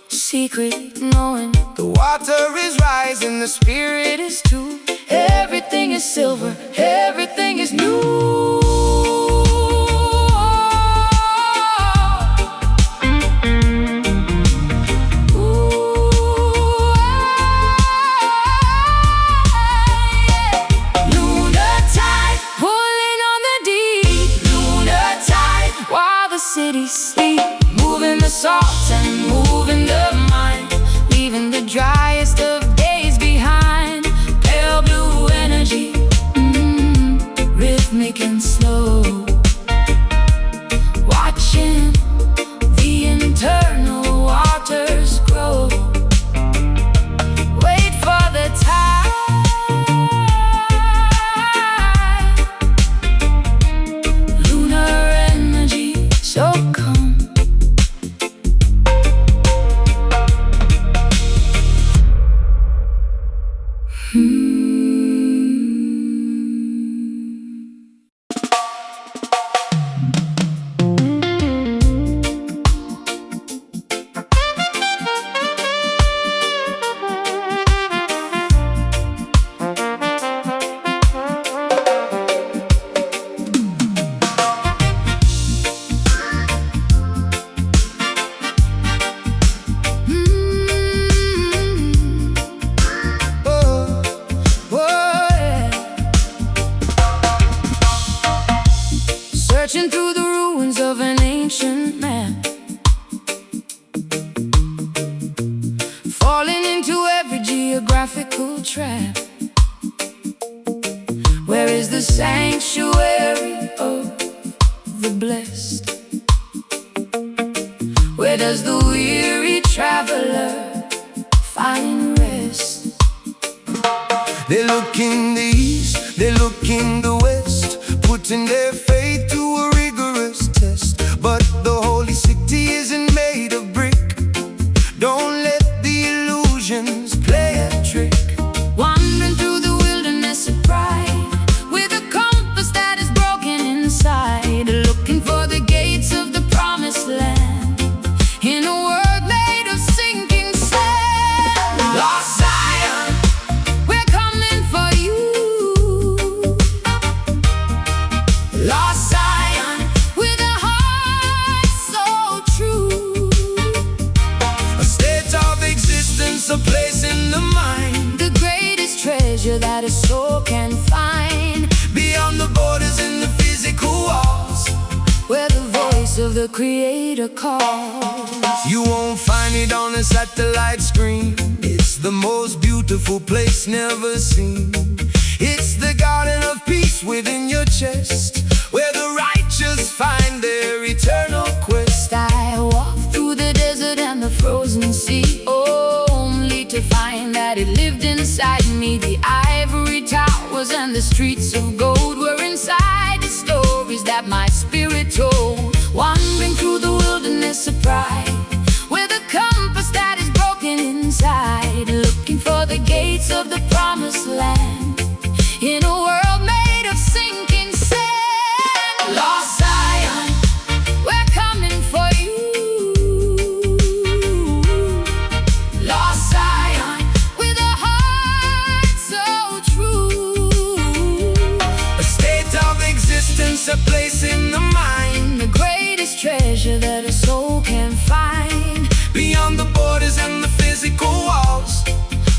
secret knowing. The water is rising, the spirit is too. Everything is silver, everything is new. Lunar tide, pulling on the deep. Lunar tide, while the cities sleep. Moving the salt and moving the mind, leaving the driest of days behind. Pale blue energy, rhythmic and slow, watching the internal waters grow. Wait for the tide, lunar energy, so come. Searching through the ruins of an ancient map, falling into every geographical trap. Where is the sanctuary of the blessed? Where does the weary traveler find rest? They look in the east, they look in the west, putting their faith to a rigorous test. But the holy city isn't made of brick. Don't let the illusions play a trick. Wandering through the wilderness of pride, with a compass that is broken inside, looking for the gates of the promised land, in a world made of sinking sand. Lost Zion, we're coming for you. Lost Zion, with a heart so true. A state of existence, a place in the mind, The greatest treasure that a soul can find, beyond the borders and the physical walls, where the voice of the Creator calls. You won't find it on a satellite screen. It's the most beautiful place never seen. It's the garden of peace within your chest, where the righteous find their eternal quest. I walked through the desert and the frozen sea, only to find that it lived inside me. The ivory towers and the streets of gold were inside the stories that my spirit told. Wandering through the wilderness of pride, with a compass that is broken inside, looking for the gates of the promised land, in a world made of sinking sand. Lost Zion, we're coming for you. Lost Zion, with a heart so true. A state of existence, a place in the mind, The greatest treasure that a soul can find, beyond the borders and the physical walls,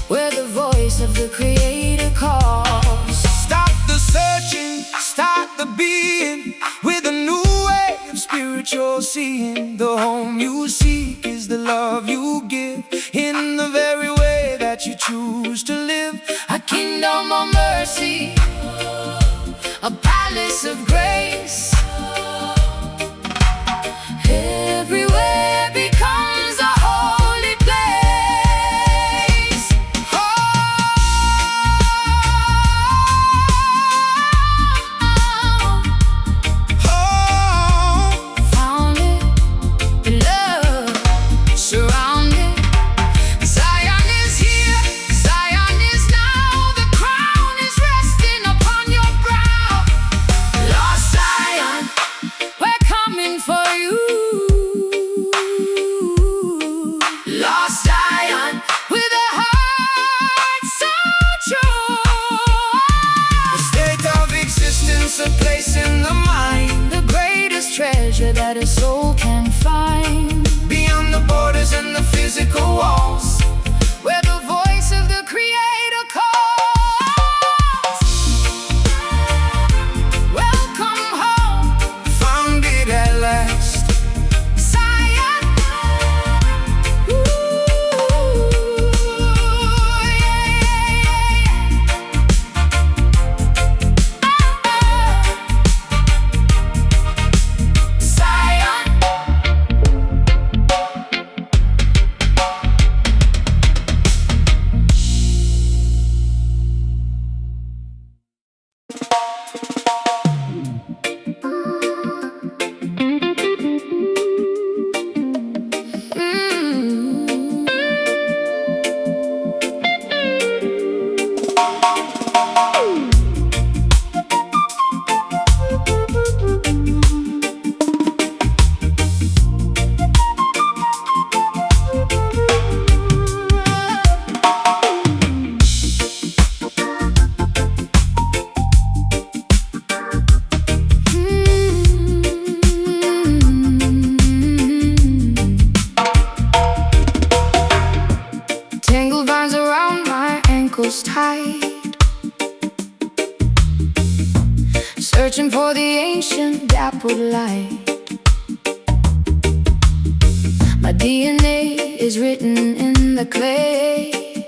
where the voice of the Creator calls. Stop the searching, start the being, with a new way of spiritual seeing. The home you seek is the love you give, in the very way that you choose to live. A kingdom of mercy, a palace of grace. Everywhere becomes a holy place. Oh, oh, Found it in love, surrounded. Zion is here, Zion is now. The crown is resting upon your brow. Lost Zion, we're coming for you. Lost Zion, with a heart so true. a state of existence, a place in the mind, The greatest treasure that a soul can find, beyond the borders and the physical walls, where the voice of the Creator calls. Welcome home, found it at last. Zion. Ooh, yeah, Zion. Tangled vines around my ankles tight, searching for the ancient dappled light. My DNA is written in the clay,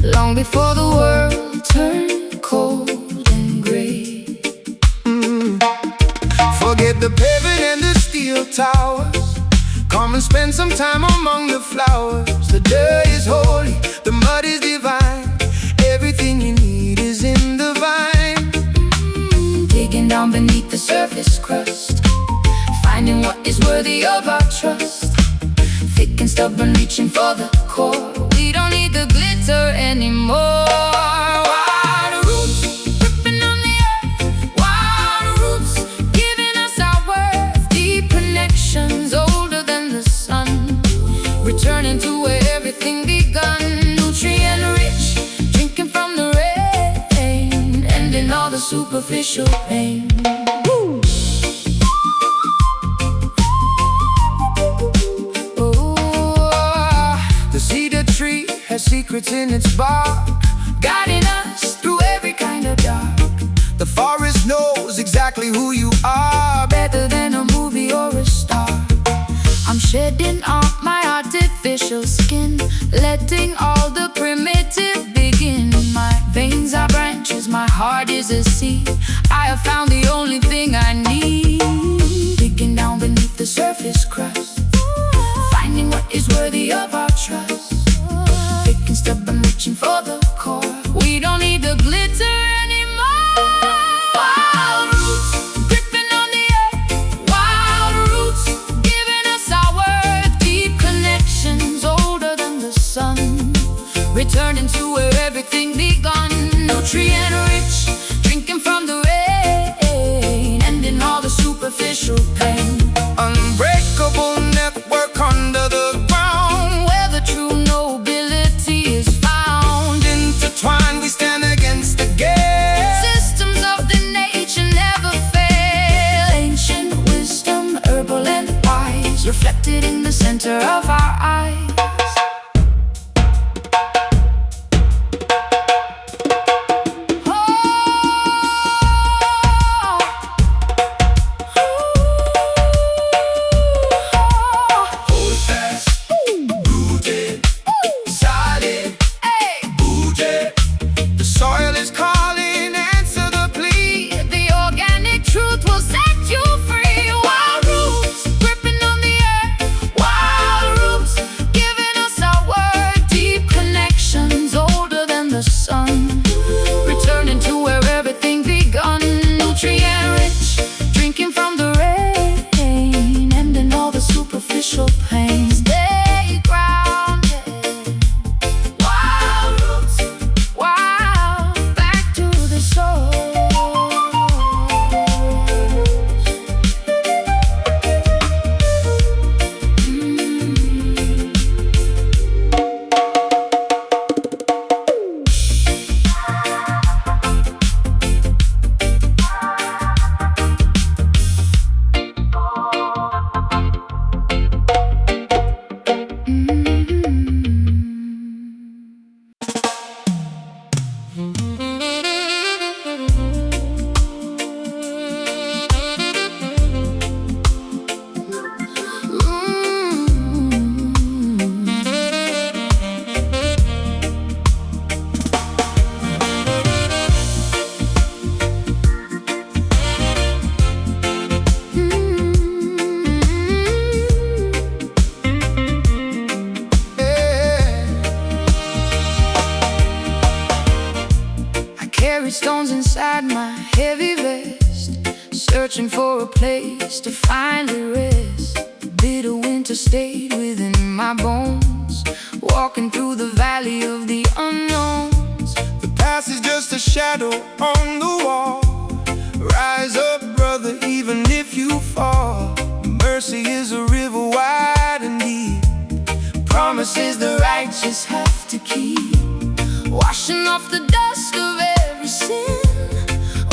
long before the world turned cold and gray. Forget the pavement and the steel towers. Come and spend some time among the flowers. The dirt is holy, the mud is divine. Everything crust, finding what is worthy of our trust. Thick and stubborn, reaching for the core. We don't need the glitter anymore. Wild roots, gripping on the earth. Wild roots, giving us our worth. Deep connections, older than the sun. Returning to where everything begun. Nutrient rich, drinking from the rain. Ending all the superficial pain. Woo! Secrets in its bark, guiding us through every kind of dark. The forest knows exactly who you are, better than a movie or a star. I'm shedding off my artificial skin, letting all the primitive begin. My veins are branches, my heart is a seed. I have found the only thing I need. Digging down beneath the surface crust, finding what is worthy of our trust. I'm reaching for the core. We don't need the glitter anymore. Wild roots, gripping on the earth. Wild roots, giving us our worth. Deep connections, older than the sun. Returning to where everything begun. Nutrient rich, drinking from the rain. Ending all the superficial pain. Unbreakable network under the ground, where the true nobility is twine, we stand against the gale. Systems of the nature never fail. Ancient wisdom, herbal and wise, reflected in the center of our eyes. Stones inside my heavy vest, searching for a place to finally rest. The bitter winter stayed within my bones, walking through the valley of the unknowns. The past is just a shadow on the wall. Rise up, brother, even if you fall. Mercy is a river wide and deep. Promises the righteous have to keep. Washing off the dust of every sin,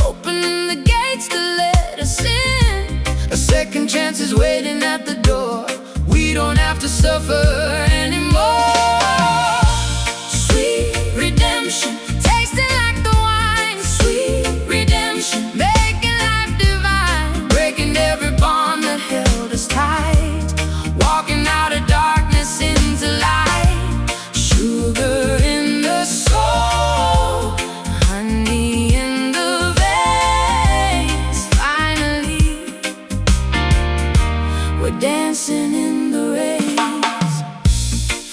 opening the gates to let us in. A second chance is waiting at the door. We don't have to suffer anymore. Sweet redemption, tasting like the wine. Sweet redemption, making life divine. Breaking every bond that held us tight. Walking out of darkness into light. Sugar in the soul, honey in the veins. Finally, we're dancing in the rays.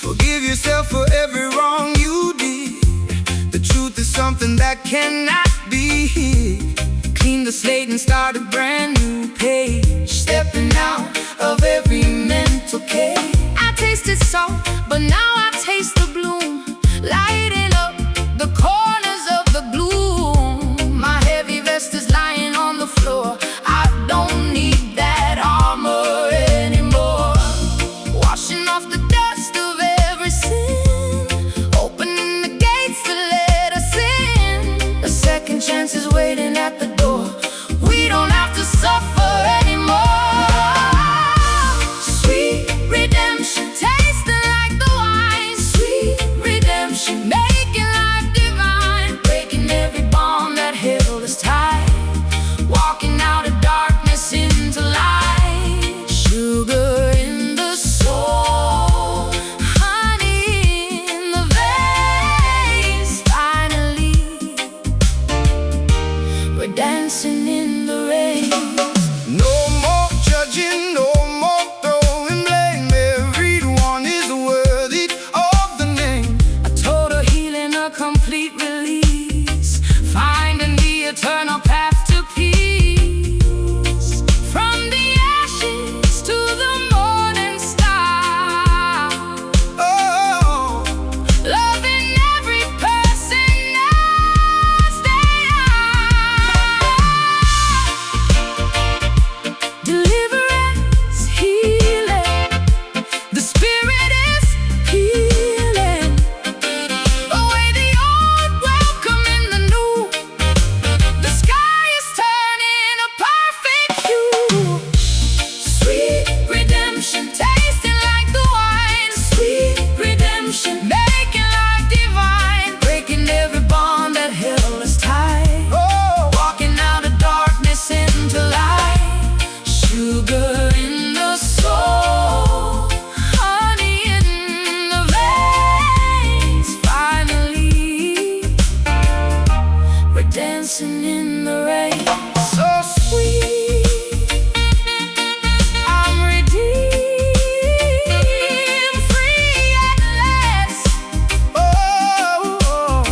Forgive yourself for every wrong you did. The truth is something that cannot be hid. clean the slate and start a brand new page. Stepping out of every mental cage. I tasted salt, but now I taste the bloom, lighting up the corners of the gloom. My heavy vest is lying on the floor. I don't need that armor anymore. Washing off the dust of every sin, opening the gates to let us in. A second chance is waiting at the door. We don't have to suffer anymore. Sweet redemption, tasting like the wine. Sweet redemption, making life divine. Breaking every bond that held us tight. Walking out of darkness into light. Sugar in the soul, honey in the veins. Finally, we're dancing in the rain. No more judging, no more throwing blame. Everyone is worthy of the name. A total healing, a complete release. Finding the eternal path to peace. From the ashes to the morning star. Oh, Loving every person as they are. Deliverance, healing. The spirit is healing. Away the old, welcoming the new. The sky is turning a perfect hue. Sweet redemption, tasting like the wine. Sweet redemption, making life divine. Breaking every bond that held us tight. oh, Walking out of darkness into light. Sugar in the soul, honey in the veins. Finally, we're dancing in the rain. so sweet. I'm redeemed, free at last. Oh, oh.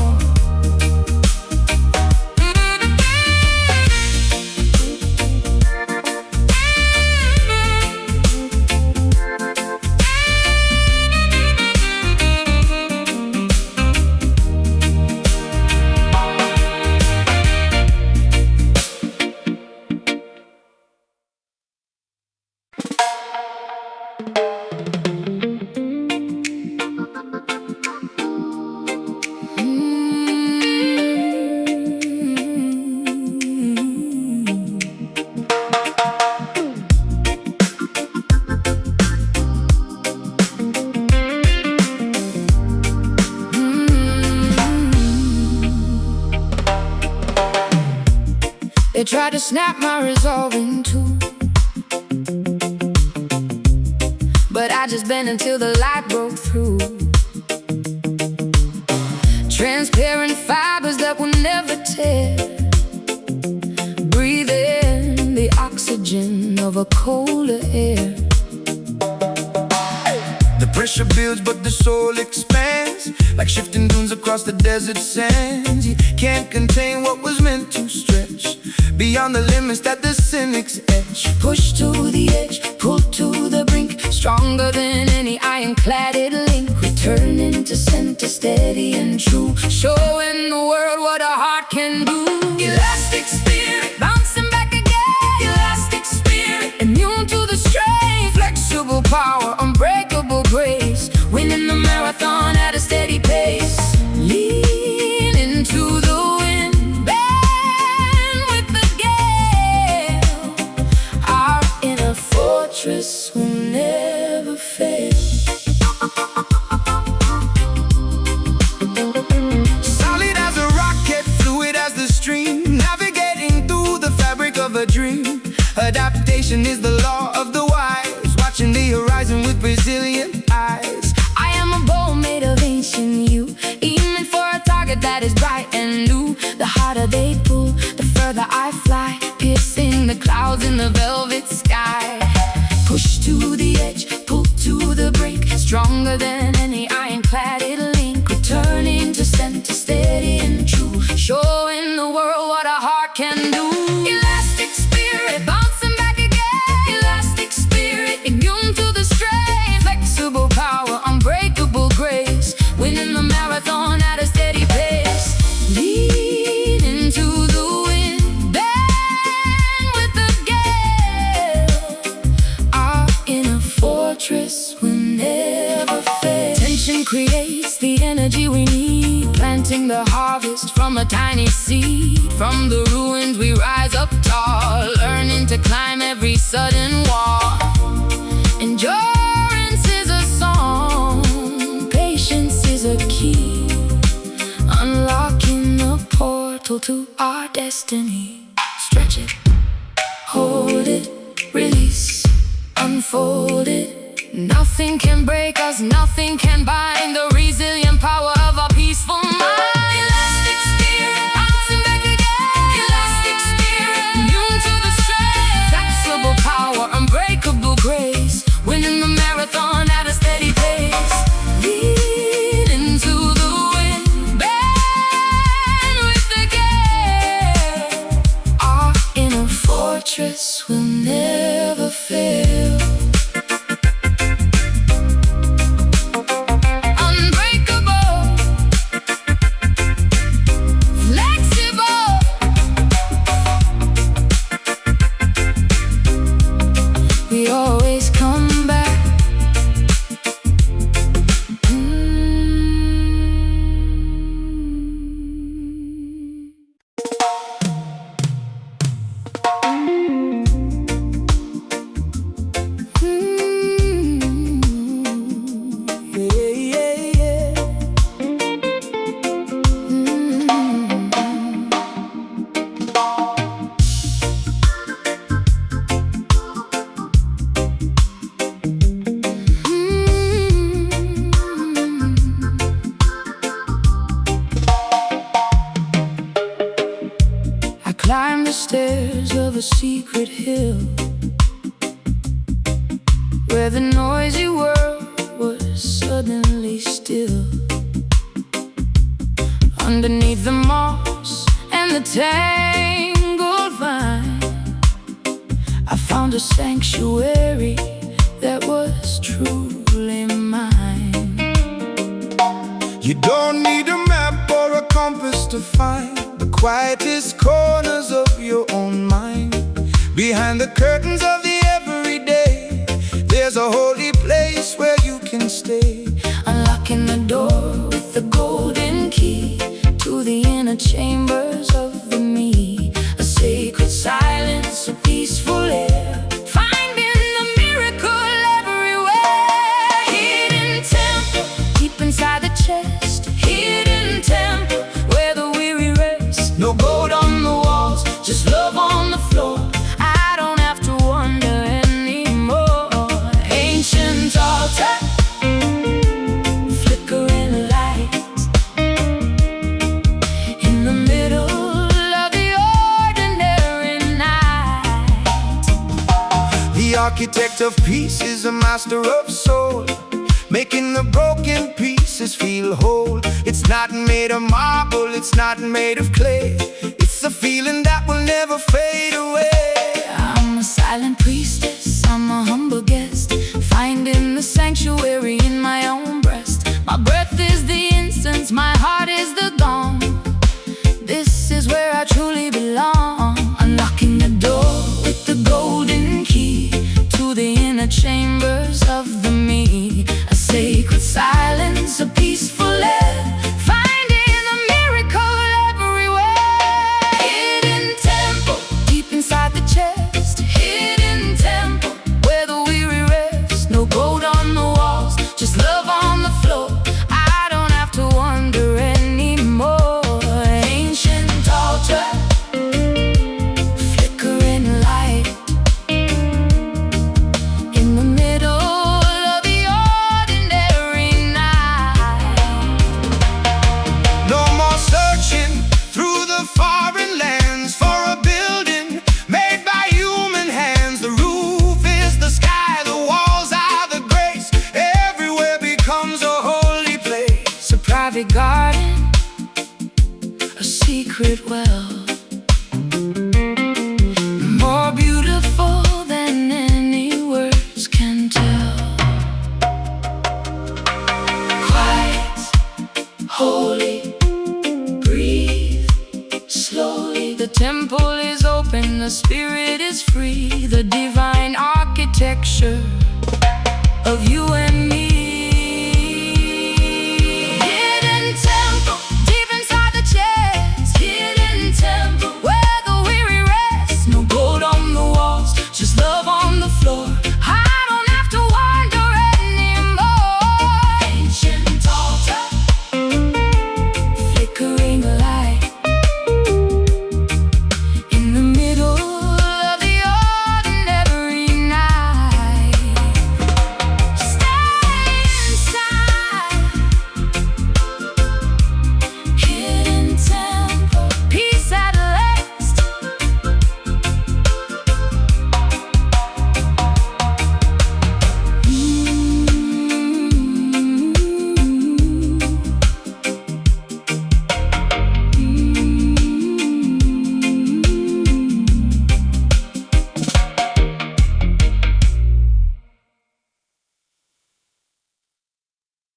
They tried to snap my resolve in two, but I just bent until the light broke through. Transparent fibers that will never tear. Breathe in the oxygen of a colder air. The pressure builds, but the soul expands. Like shifting dunes across the desert sands. You can't contain what was meant to stretch beyond the limits that the cynics etch. Push to the edge, pull to the brink. Stronger than any iron-cladded link. Returning to center, steady and true. Showing the world what a heart can do. Elastic spirit, bouncing back again. Elastic spirit, immune to the strain. Flexible power, unbreakable grace. Winning the marathon at a steady pace. Lean into the wind, bend with the gale. Our inner fortress will never fail. Solid as a rocket, fluid as the stream. Navigating through the fabric of a dream. Adaptation is the law of the wise. Watching the horizon with resilient eyes. I am a bow made of ancient yew, aiming for a target that is bright and new. The harder they pull, the further I fly, piercing the clouds in the velvet sky. Push to the edge, pull to the brink. Stronger than any iron-cladded link. Returning to center, steady and true. Showing the world what a heart can do. radiates the energy we need, planting the harvest from a tiny seed. From the ruins we rise up tall, learning to climb every sudden wall. Endurance is a song, patience is a key, unlocking the portal to our destiny. Stretch it, hold it, release, unfold it. Nothing can break us, nothing can bind the resilient power of a peaceful mind. Elastic spirit, bouncing back again. Elastic spirit, immune to the strain. Flexible power, unbreakable grace, winning the marathon at a steady pace. Lead into the wind, bend with the gale. Our inner fortress will never fail. We always come back. Climb the stairs of a secret hill, where the noisy world was suddenly still. Underneath the moss and the tangled vine, I found a sanctuary that was truly mine. You don't need a map or a compass to find the quietest corners of your own mind. Behind the curtains of the everyday, there's a holy place where you can stay. Unlocking the door with the golden key to the inner chambers of the me. A sacred silence, a peaceful air, finding the miracle everywhere. Hidden temple deep inside the chest, hidden temple where the weary rest. No gold on the walls, just love on the floor. I don't have to wonder anymore. Ancient altar, flickering light, in the middle of the ordinary night. The architect of peace is a master of soul, making the broken pieces feel whole. It's not made of marble, it's not made of clay. It's a feeling that will never fade away. I'm a silent priestess, I'm a humble guest, finding the sanctuary in my own breast. My breath is the incense, my heart is the gong. This is where I truly belong. Unlocking the door with the golden key to the inner chambers of the me. A sacred silence, a peaceful air, finding a miracle everywhere. Hidden temple deep inside the chest, hidden temple where the weary rest. No gold on the walls, just love on the floor. I don't have to wonder anymore. Ancient altar, flickering light, in the middle of the ordinary night. No more searching through the foreign lands for a building made by human hands. The roof is the sky, the walls are the grace. Everywhere becomes a holy place. A private garden, a secret well, more beautiful than any words can tell. Quiet, holy, breathe slowly. The temple is open, the spirit is free. The divine architecture of you and